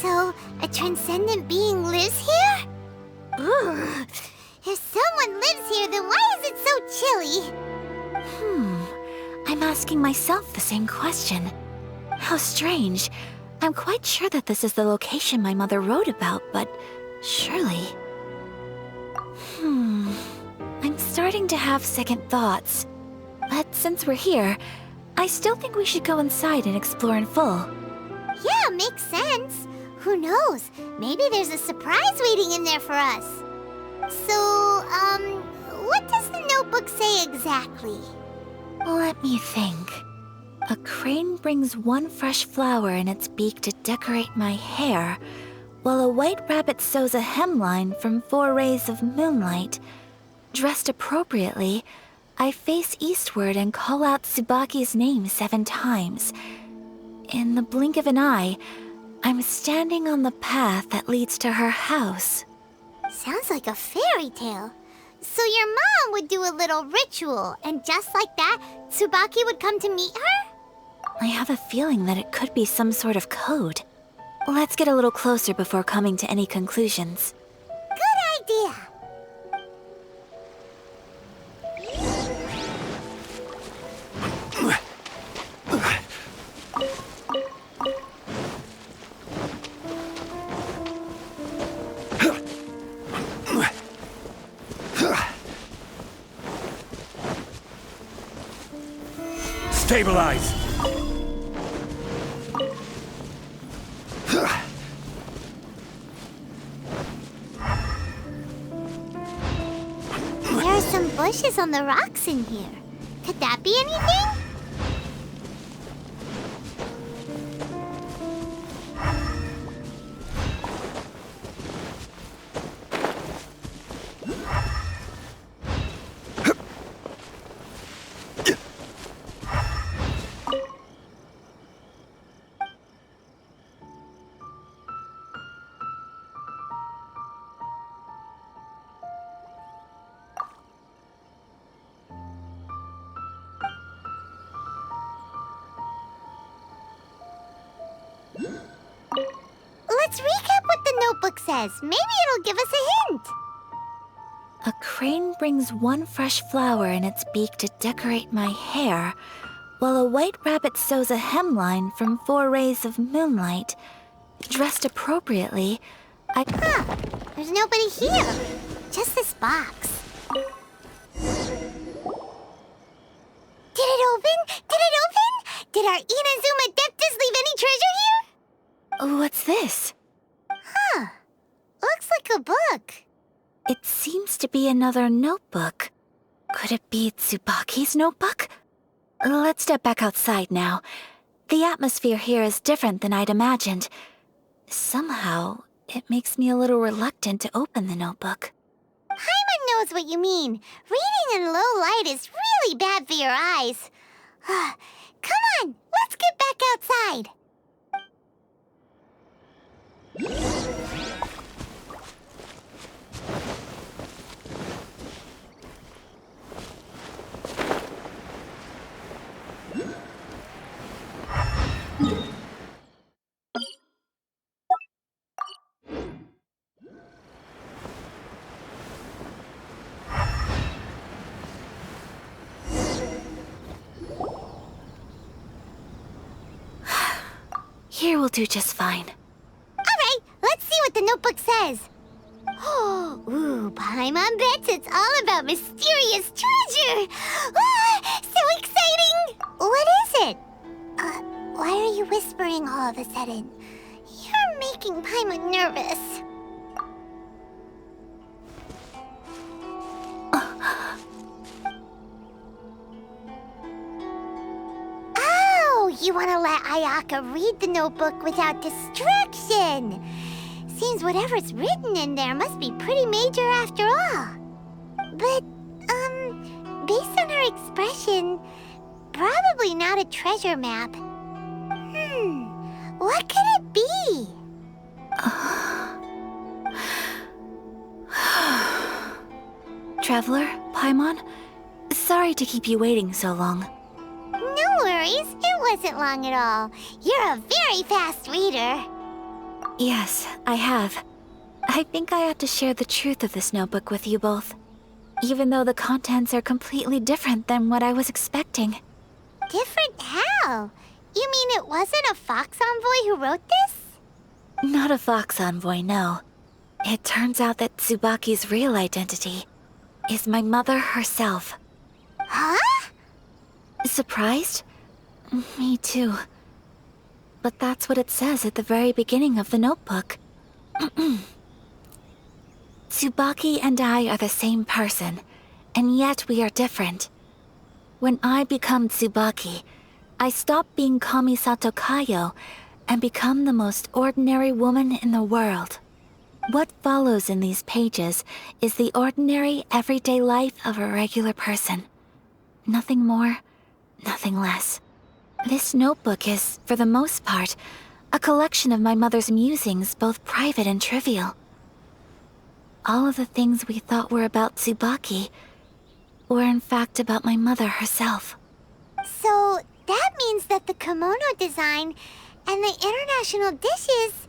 So, a transcendent being lives here? Ugh. If someone lives here, then why is it so chilly? I'm asking myself the same question. How strange. I'm quite sure that this is the location my mother wrote about, but surely... I'm starting to have second thoughts. But since we're here, I still think we should go inside and explore in full. Yeah, makes sense. Who knows? Maybe there's a surprise waiting in there for us. So, what does the notebook say exactly? Let me think. A crane brings one fresh flower in its beak to decorate my hair, while a white rabbit sews a hemline from 4 rays of moonlight. Dressed appropriately, I face eastward and call out Tsubaki's name 7 times. In the blink of an eye, I'm standing on the path that leads to her house. Sounds like a fairy tale. So your mom would do a little ritual, and just like that, Tsubaki would come to meet her? I have a feeling that it could be some sort of code. Let's get a little closer before coming to any conclusions. Good idea. Stabilize! There are some bushes on the rocks in here. Could that be anything? Let's recap what the notebook says. Maybe it'll give us a hint. A crane brings one fresh flower in its beak to decorate my hair, while a white rabbit sews a hemline from 4 rays of moonlight. Dressed appropriately, There's nobody here. Just this box. Did it open? Did it open? Did our Inazuma Adeptus leave any treasure here? What's this? Looks like a book. It seems to be another notebook. Could it be Tsubaki's notebook? Let's step back outside now. The atmosphere here is different than I'd imagined. Somehow, it makes me a little reluctant to open the notebook. Paimon knows what you mean. Reading in low light is really bad for your eyes. Come on, let's get back outside. Here will do just fine. All right, let's see what the notebook says. Ooh, Paimon bets it's all about mysterious treasure. So exciting! What is it? Why are you whispering all of a sudden? You're making Paimon nervous. Oh, you want to let Ayaka read the notebook without distraction. Seems whatever's written in there must be pretty major after all. But, based on her expression, probably not a treasure map. What could it be? Traveler, Paimon, sorry to keep you waiting so long. No worries, it wasn't long at all. You're a very fast reader. Yes, I have. I think I ought to share the truth of this notebook with you both, even though the contents are completely different than what I was expecting. Different how? You mean it wasn't a Fox Envoy who wrote this? Not a Fox Envoy, no. It turns out that Tsubaki's real identity is my mother herself. Huh? Surprised? Me too. But that's what it says at the very beginning of the notebook. Tsubaki and I are the same person, and yet we are different. When I become Tsubaki, I stop being Kamisato Kayo and become the most ordinary woman in the world. What follows in these pages is the ordinary, everyday life of a regular person. Nothing more, nothing less. This notebook is, for the most part, a collection of my mother's musings, both private and trivial. All of the things we thought were about Tsubaki were in fact about my mother herself. So that means that the kimono design and the international dishes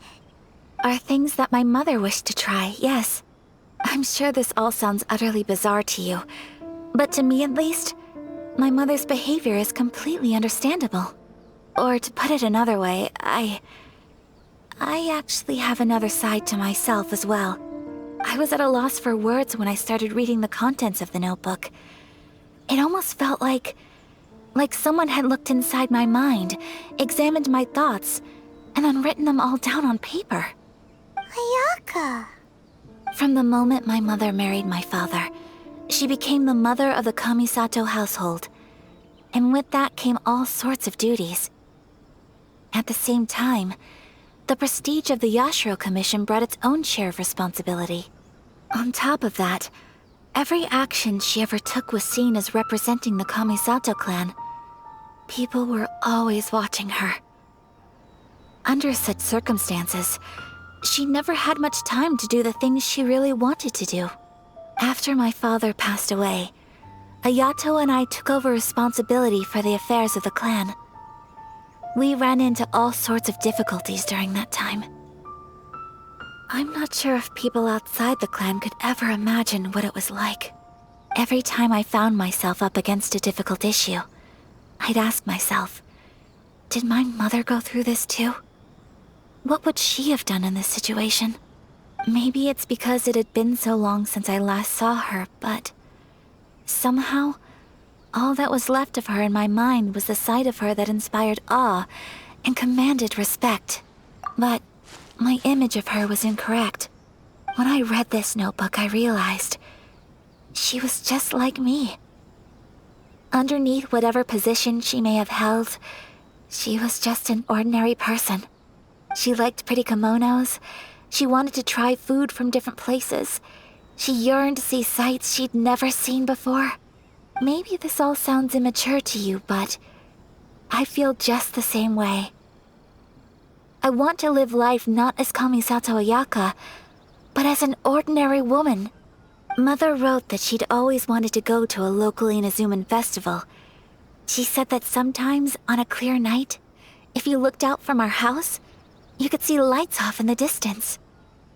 are things that my mother wished to try, yes. I'm sure this all sounds utterly bizarre to you, but to me at least, my mother's behavior is completely understandable. Or to put it another way, I actually have another side to myself as well. I was at a loss for words when I started reading the contents of the notebook. It almost felt like someone had looked inside my mind, examined my thoughts, and then written them all down on paper. Ayaka. From the moment my mother married my father, she became the mother of the Kamisato household, and with that came all sorts of duties. At the same time, the prestige of the Yashiro Commission brought its own share of responsibility. On top of that, every action she ever took was seen as representing the Kamisato clan. People were always watching her. Under such circumstances, she never had much time to do the things she really wanted to do. After my father passed away, Ayato and I took over responsibility for the affairs of the clan. We ran into all sorts of difficulties during that time. I'm not sure if people outside the clan could ever imagine what it was like. Every time I found myself up against a difficult issue, I'd ask myself, did my mother go through this too? What would she have done in this situation? Maybe it's because it had been so long since I last saw her, but somehow, all that was left of her in my mind was the sight of her that inspired awe and commanded respect. But my image of her was incorrect. When I read this notebook, I realized she was just like me. Underneath whatever position she may have held, she was just an ordinary person. She liked pretty kimonos. She wanted to try food from different places. She yearned to see sights she'd never seen before. Maybe this all sounds immature to you, but I feel just the same way. I want to live life not as Kamisato Ayaka, but as an ordinary woman. Mother wrote that she'd always wanted to go to a local Inazuman festival. She said that sometimes, on a clear night, if you looked out from our house, you could see lights off in the distance.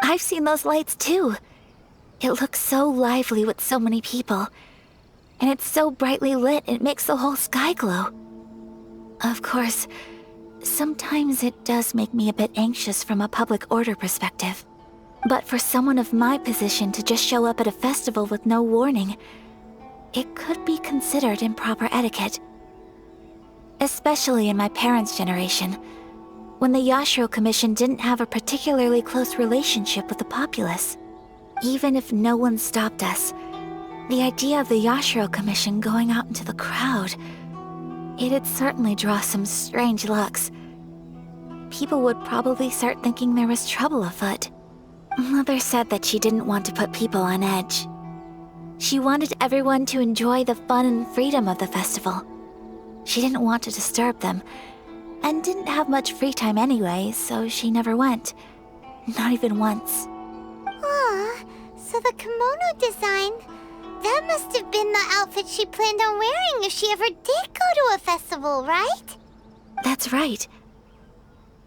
I've seen those lights too. It looks so lively with so many people. And it's so brightly lit, it makes the whole sky glow. Of course, sometimes it does make me a bit anxious from a public order perspective. But for someone of my position to just show up at a festival with no warning, it could be considered improper etiquette. Especially in my parents' generation, when the Yashiro Commission didn't have a particularly close relationship with the populace. Even if no one stopped us, the idea of the Yashiro Commission going out into the crowd, it'd certainly draw some strange looks. People would probably start thinking there was trouble afoot. Mother said that she didn't want to put people on edge. She wanted everyone to enjoy the fun and freedom of the festival. She didn't want to disturb them, and didn't have much free time anyway, so she never went. Not even once. Aw, so the kimono design, that must have been the outfit she planned on wearing if she ever did go to a festival, right? That's right.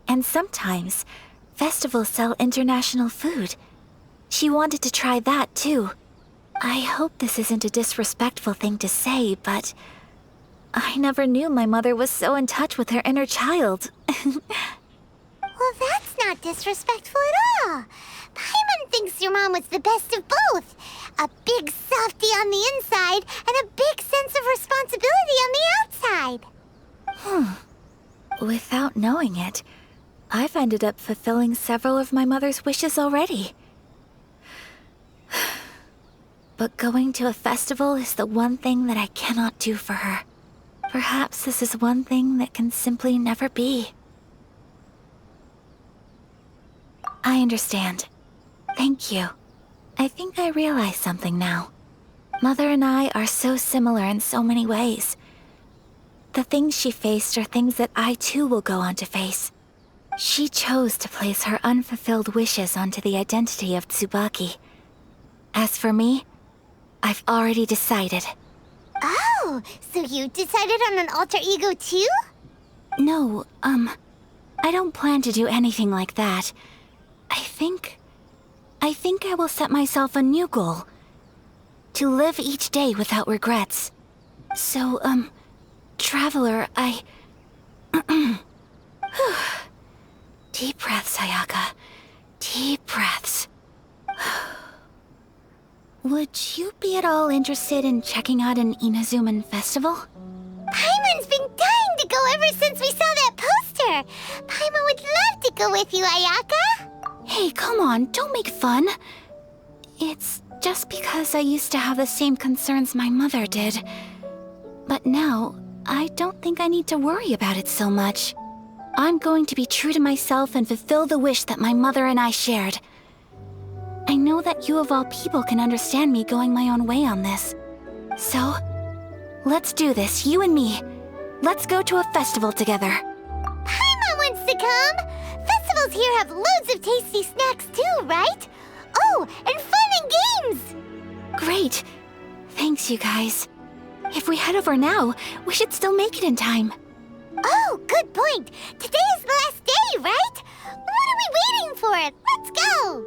And sometimes, festivals sell international food. She wanted to try that too. I hope this isn't a disrespectful thing to say, but I never knew my mother was so in touch with her inner child. Well, that's not disrespectful at all. Paimon thinks your mom was the best of both. A big softie on the inside and a big sense of responsibility on the outside. Without knowing it, I've ended up fulfilling several of my mother's wishes already. But going to a festival is the one thing that I cannot do for her. Perhaps this is one thing that can simply never be. I understand. Thank you. I think I realize something now. Mother and I are so similar in so many ways. The things she faced are things that I too will go on to face. She chose to place her unfulfilled wishes onto the identity of Tsubaki. As for me, I've already decided. Oh, so you decided on an alter ego too? No, I don't plan to do anything like that. I think I will set myself a new goal. To live each day without regrets. So, Traveler, Deep breaths, Ayaka. Deep breaths. Would you be at all interested in checking out an Inazuman festival? Paimon's been dying to go ever since we saw that poster. Paimon would love to go with you, Ayaka. Hey, come on, don't make fun. It's just because I used to have the same concerns my mother did. But now, I don't think I need to worry about it so much. I'm going to be true to myself and fulfill the wish that my mother and I shared. I know that you of all people can understand me going my own way on this. So, let's do this, you and me. Let's go to a festival together. Paimon wants to come. Festivals here have loads of tasty snacks too, right? Oh, and fun and games. Great. Thanks, you guys. If we head over now, we should still make it in time. Oh, good point. Today is the last day, right? What are we waiting for? Let's go!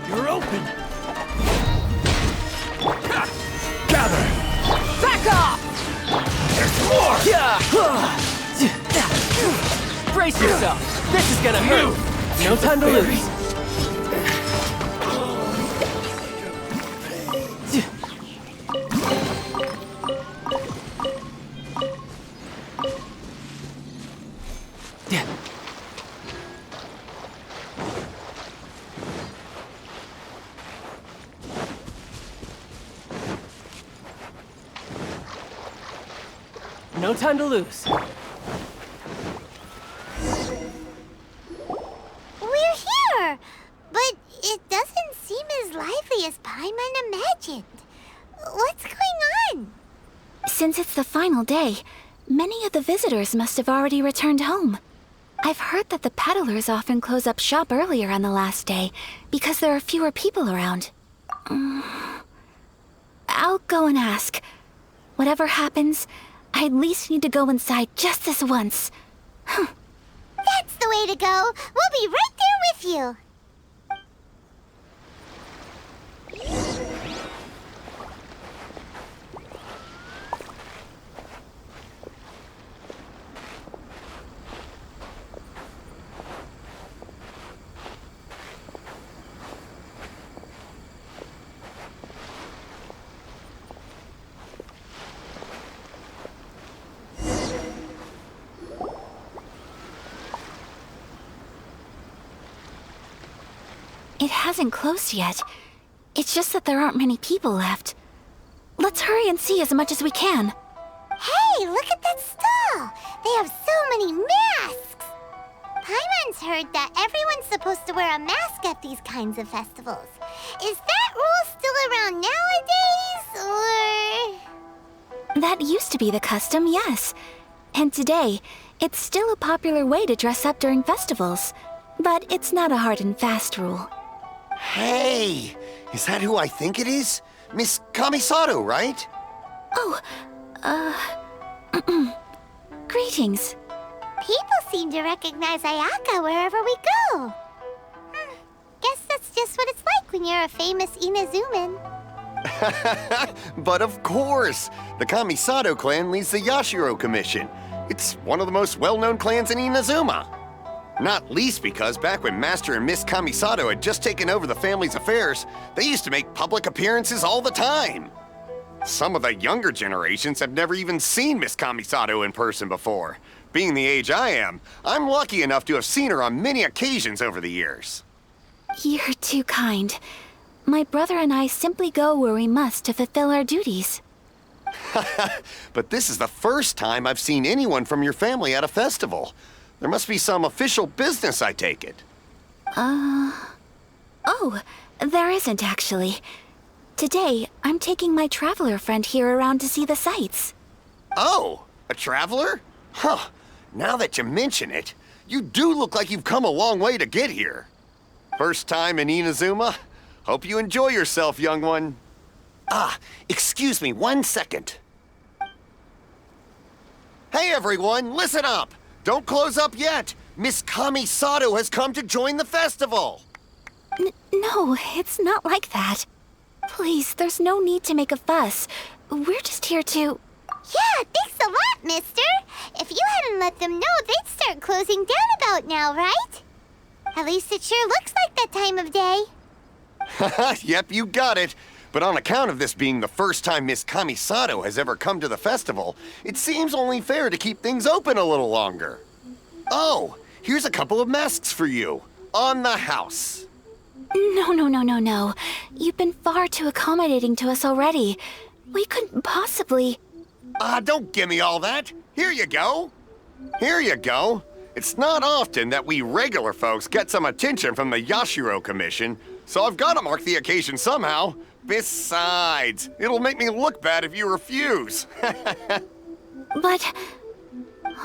You're open. Gather. Back off! There's more! Brace yourself! This is gonna hurt! No time to lose! No time to lose. We're here! But it doesn't seem as lively as Paimon imagined. What's going on? Since it's the final day, many of the visitors must have already returned home. I've heard that the peddlers often close up shop earlier on the last day because there are fewer people around. I'll go and ask. Whatever happens, I at least need to go inside just this once. That's the way to go. We'll be right there with you. It hasn't closed yet. It's just that there aren't many people left. Let's hurry and see as much as we can. Hey, look at that stall! They have so many masks! Paimon's heard that everyone's supposed to wear a mask at these kinds of festivals. Is that rule still around nowadays, or...? That used to be the custom, yes. And today, it's still a popular way to dress up during festivals. But it's not a hard and fast rule. Hey! Is that who I think it is? Miss Kamisato, right? Oh, greetings. People seem to recognize Ayaka wherever we go. Guess that's just what it's like when you're a famous Inazuman. But of course! The Kamisato clan leads the Yashiro Commission. It's one of the most well-known clans in Inazuma. Not least because back when Master and Miss Kamisato had just taken over the family's affairs, they used to make public appearances all the time. Some of the younger generations have never even seen Miss Kamisato in person before. Being the age I am, I'm lucky enough to have seen her on many occasions over the years. You're too kind. My brother and I simply go where we must to fulfill our duties. But this is the first time I've seen anyone from your family at a festival. There must be some official business, I take it. Oh, there isn't actually. Today, I'm taking my traveler friend here around to see the sights. Oh, a traveler? Huh, now that you mention it, you do look like you've come a long way to get here. First time in Inazuma? Hope you enjoy yourself, young one. Excuse me 1 second. Hey everyone, listen up! Don't close up yet! Miss Kamisato has come to join the festival! No, it's not like that. Please, there's no need to make a fuss. We're just here to... Yeah, thanks a lot, mister. If you hadn't let them know, they'd start closing down about now, right? At least it sure looks like that time of day. Yep, you got it. But on account of this being the first time Miss Kamisato has ever come to the festival, it seems only fair to keep things open a little longer. Oh, here's a couple of masks for you. On the house. No. You've been far too accommodating to us already. We couldn't possibly... Don't give me all that. Here you go. Here you go. It's not often that we regular folks get some attention from the Yashiro Commission, so I've got to mark the occasion somehow. Besides, it'll make me look bad if you refuse. But...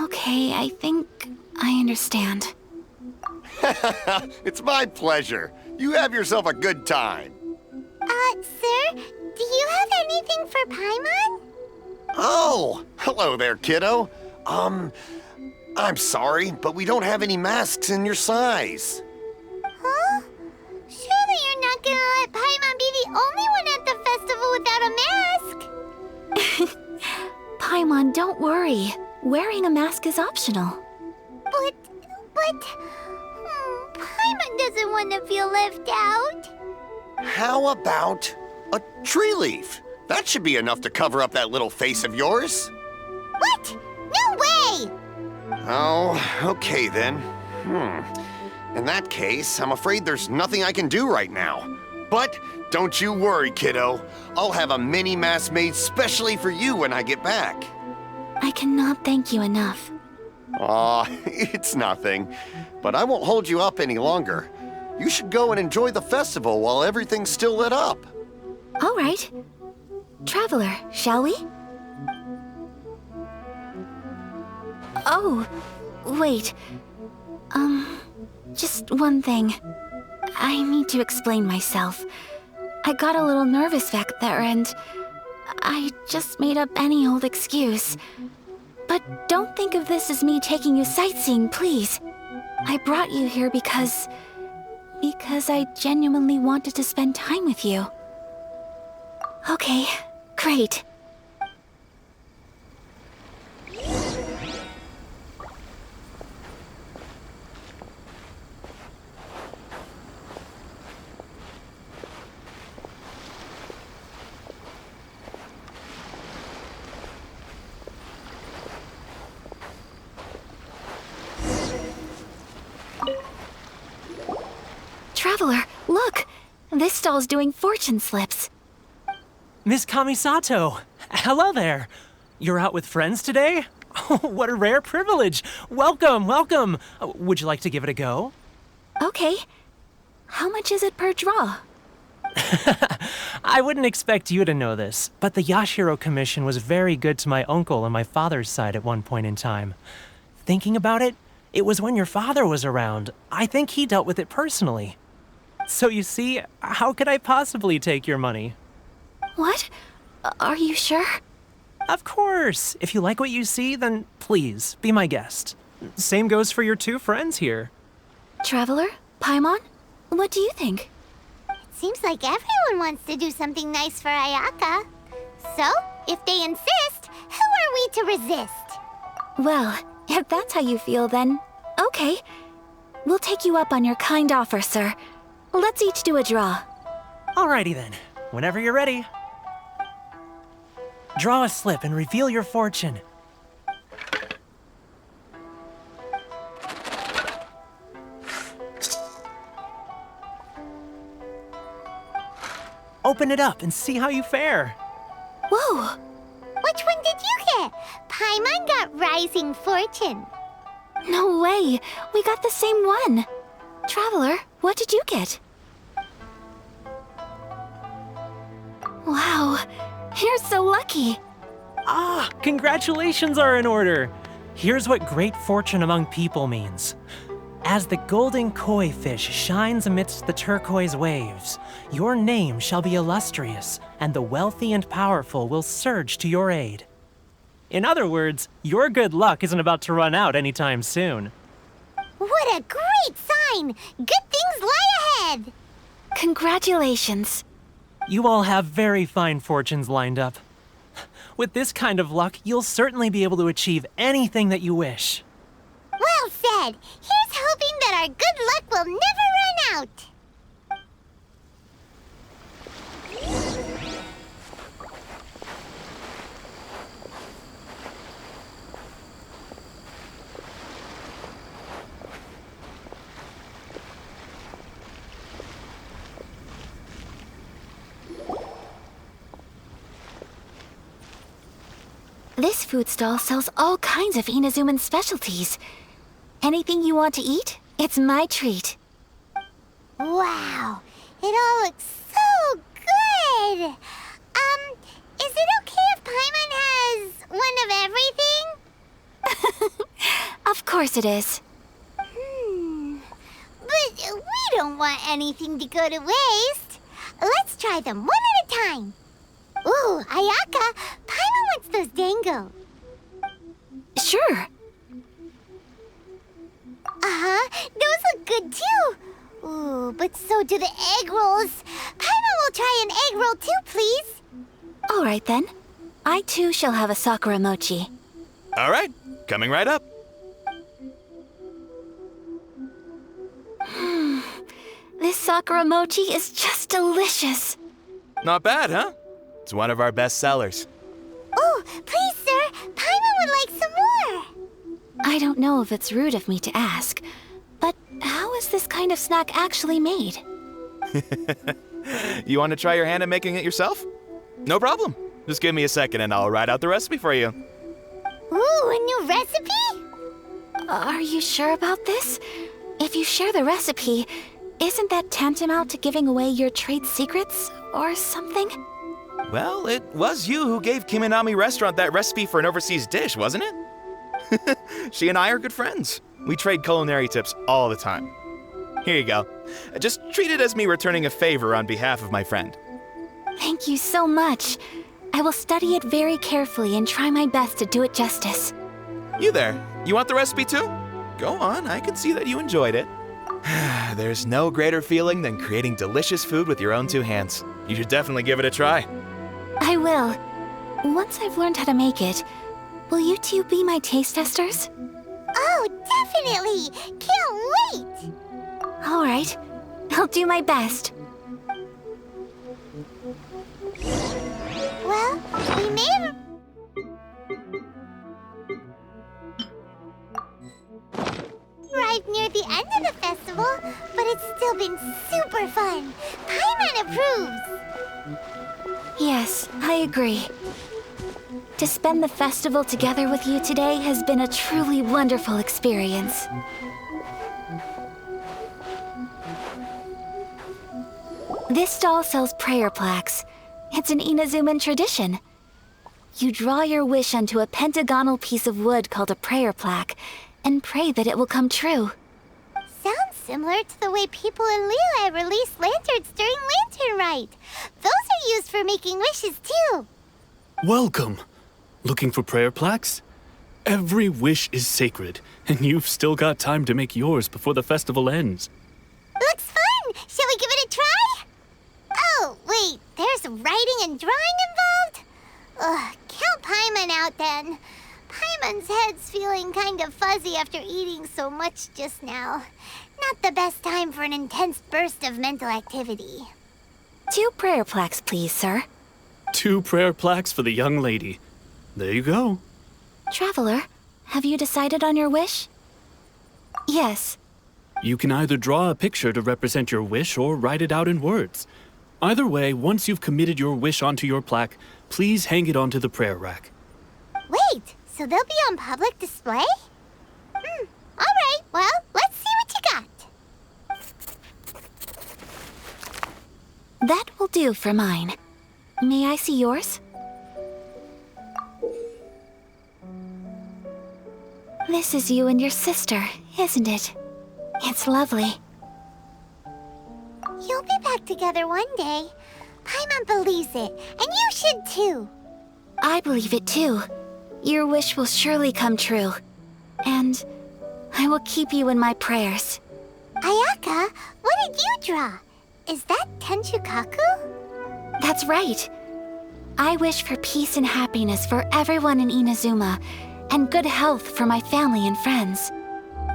Okay, I think I understand. It's my pleasure. You have yourself a good time. Sir, do you have anything for Paimon? Oh, hello there, kiddo. I'm sorry, but we don't have any masks in your size. Huh? Surely you're not gonna let Paimon be the only one at the festival without a mask? Paimon, don't worry. Wearing a mask is optional. But... Paimon doesn't want to feel left out. How about a tree leaf? That should be enough to cover up that little face of yours. What? No way! Oh, okay then. In that case, I'm afraid there's nothing I can do right now. But don't you worry, kiddo. I'll have a mini mask made specially for you when I get back. I cannot thank you enough. Aw, it's nothing. But I won't hold you up any longer. You should go and enjoy the festival while everything's still lit up. All right. Traveler, shall we? Oh, wait. Just one thing. I need to explain myself. I got a little nervous back there and I just made up any old excuse. But don't think of this as me taking you sightseeing, please. I brought you here because I genuinely wanted to spend time with you. Okay, great. Traveler, look! This stall's doing fortune slips. Miss Kamisato! Hello there! You're out with friends today? Oh, what a rare privilege! Welcome, welcome! Would you like to give it a go? Okay. How much is it per draw? I wouldn't expect you to know this, but the Yashiro Commission was very good to my uncle on my father's side at one point in time. Thinking about it, it was when your father was around. I think he dealt with it personally. So you see, how could I possibly take your money? What? Are you sure? Of course! If you like what you see, then please, be my guest. Same goes for your two friends here. Traveler? Paimon? What do you think? It seems like everyone wants to do something nice for Ayaka. So, if they insist, who are we to resist? Well, if that's how you feel, then okay. We'll take you up on your kind offer, sir. Let's each do a draw. Alrighty then, whenever you're ready. Draw a slip and reveal your fortune. Open it up and see how you fare. Whoa! Which one did you get? Paimon got Rising Fortune. No way! We got the same one! Traveler, what did you get? Wow, you're so lucky! Ah, congratulations are in order. Here's what great fortune among people means. As the golden koi fish shines amidst the turquoise waves, your name shall be illustrious, and the wealthy and powerful will surge to your aid. In other words, your good luck isn't about to run out anytime soon. What a great sign! Good things lie ahead! Congratulations. You all have very fine fortunes lined up. With this kind of luck, you'll certainly be able to achieve anything that you wish. Well said! Here's hoping that our good luck will never run out! This food stall sells all kinds of Inazuman specialties. Anything you want to eat, it's my treat. Wow, it all looks so good. Is it okay if Paimon has one of everything? Of course it is. But we don't want anything to go to waste. Let's try them one at a time. Ooh, Ayaka, Paimon wants those dango. Sure. Uh-huh, those look good too. Ooh, but so do the egg rolls. Paimon will try an egg roll too, please. All right then. I too shall have a Sakura mochi. All right, coming right up. This Sakura mochi is just delicious. Not bad, huh? It's one of our best sellers. Oh, please, sir. Paimon would like some more. I don't know if it's rude of me to ask, but how is this kind of snack actually made? You want to try your hand at making it yourself? No problem. Just give me a second and I'll write out the recipe for you. Ooh, a new recipe? Are you sure about this? If you share the recipe, isn't that tantamount to giving away your trade secrets or something? Well, it was you who gave Kiminami Restaurant that recipe for an overseas dish, wasn't it? She and I are good friends. We trade culinary tips all the time. Here you go. Just treat it as me returning a favor on behalf of my friend. Thank you so much. I will study it very carefully and try my best to do it justice. You there, you want the recipe too? Go on, I can see that you enjoyed it. There's no greater feeling than creating delicious food with your own two hands. You should definitely give it a try. I will. Once I've learned how to make it, will you two be my taste testers? Oh, definitely! Can't wait! All right. I'll do my best. Well, we may have... arrived near the end of the festival, but it's still been super fun. Paimon approves. Yes, I agree. To spend the festival together with you today has been a truly wonderful experience. This stall sells prayer plaques. It's an Inazuman tradition. You draw your wish onto a pentagonal piece of wood called a prayer plaque, and pray that it will come true. Sounds similar to the way people in Liyue release lanterns during Lantern Rite. Those are used for making wishes too. Welcome. Looking for prayer plaques? Every wish is sacred, and you've still got time to make yours before the festival ends. Looks fun! Shall we give it a try? Oh, wait, there's writing and drawing involved? Ugh, count Paimon out then. Paimon's head's feeling kind of fuzzy after eating so much just now. Not the best time for an intense burst of mental activity. 2 prayer plaques, please, sir. 2 prayer plaques for the young lady. There you go. Traveler, have you decided on your wish? Yes. You can either draw a picture to represent your wish or write it out in words. Either way, once you've committed your wish onto your plaque, please hang it onto the prayer rack. Wait, so they'll be on public display? Alright, well, let's see what you got. That will do for mine. May I see yours? This is you and your sister, isn't it? It's lovely. You'll be back together one day. Paimon believes it, and you should too. I believe it too. Your wish will surely come true. And I will keep you in my prayers. Ayaka, what did you draw? Is that Tenchukaku? That's right. I wish for peace and happiness for everyone in Inazuma, and good health for my family and friends.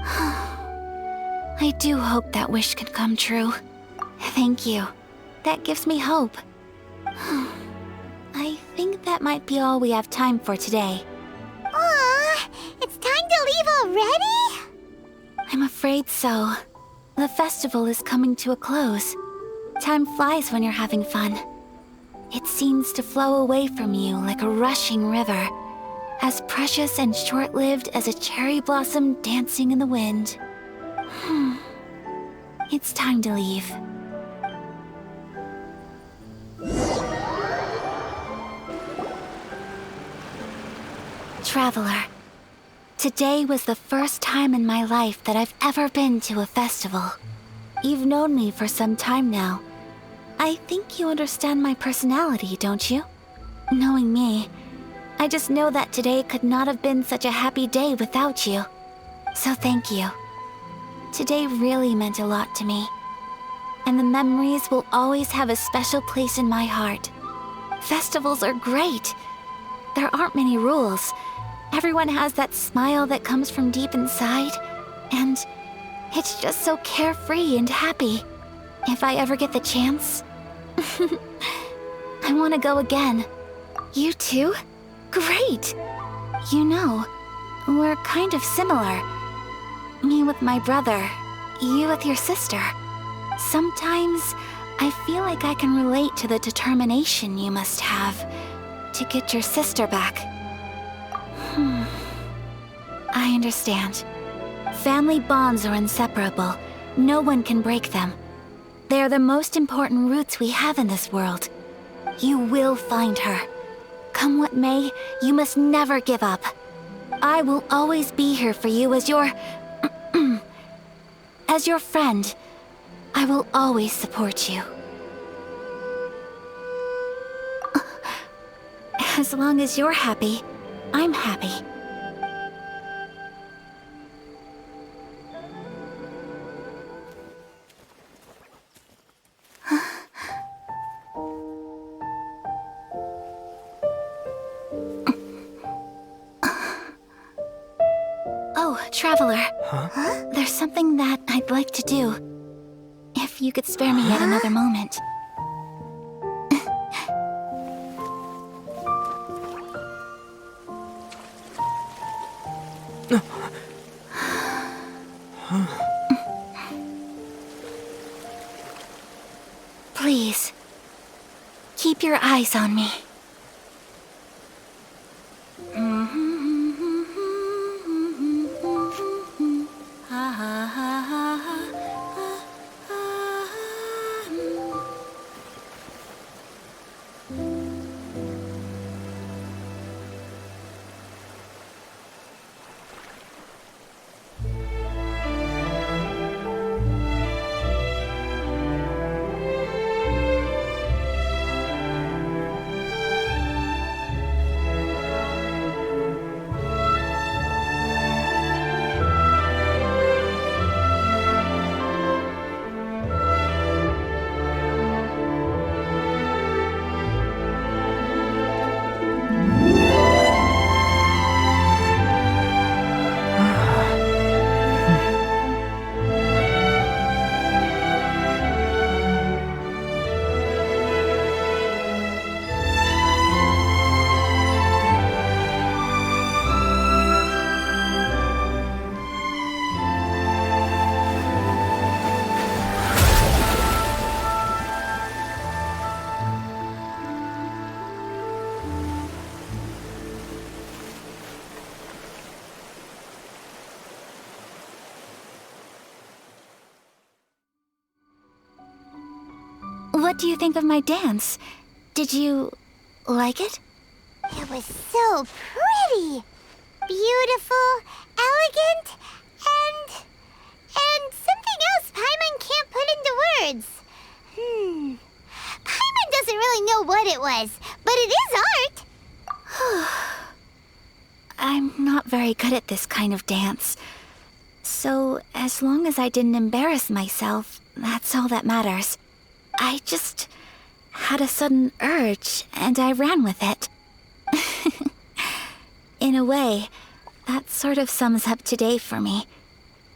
I do hope that wish can come true. Thank you. That gives me hope. I think that might be all we have time for today. Aw, it's time to leave already? I'm afraid so. The festival is coming to a close. Time flies when you're having fun. It seems to flow away from you like a rushing river. as precious and short-lived as a cherry blossom dancing in the wind. It's time to leave. Traveler, today was the first time in my life that I've ever been to a festival. You've known me for some time now. I think you understand my personality, don't you? Knowing me, I just know that today could not have been such a happy day without you. So thank you. Today really meant a lot to me. And the memories will always have a special place in my heart. Festivals are great. There aren't many rules. Everyone has that smile that comes from deep inside. And it's just so carefree and happy. If I ever get the chance, I want to go again. You too? Great! You know, we're kind of similar. Me with my brother, you with your sister. Sometimes I feel like I can relate to the determination you must have to get your sister back. I understand. Family bonds are inseparable. No one can break them. They are the most important roots we have in this world. You will find her. Come what may, you must never give up. I will always be here for you as your... as your friend. I will always support you. As long as you're happy, I'm happy. Oh, Traveler. Huh? There's something that I'd like to do. If you could spare me yet another moment. Please, keep your eyes on me. What do you think of my dance? Did you like it? It was so pretty, beautiful, elegant, and something else Paimon can't put into words. Paimon doesn't really know what it was, but it is art. I'm not very good at this kind of dance. So, as long as I didn't embarrass myself, that's all that matters. I just had a sudden urge, and I ran with it. In a way, that sort of sums up today for me.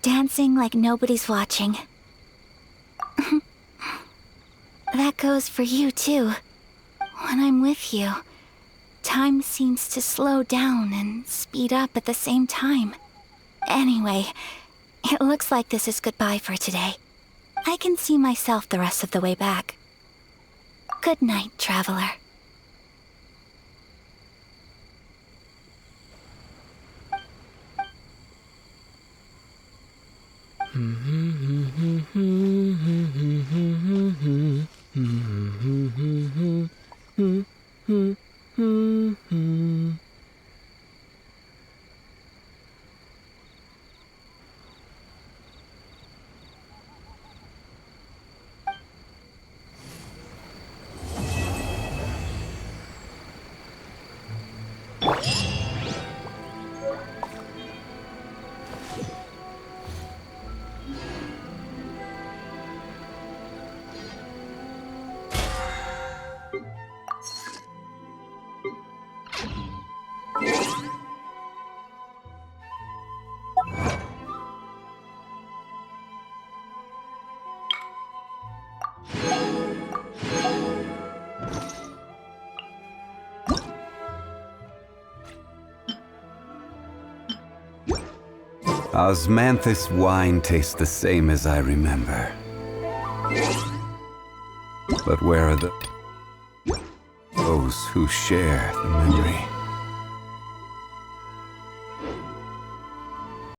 Dancing like nobody's watching. That goes for you, too. When I'm with you, time seems to slow down and speed up at the same time. Anyway, it looks like this is goodbye for today. I can see myself the rest of the way back. Good night, Traveler. Osmanthus wine tastes the same as I remember. But where are those who share the memory?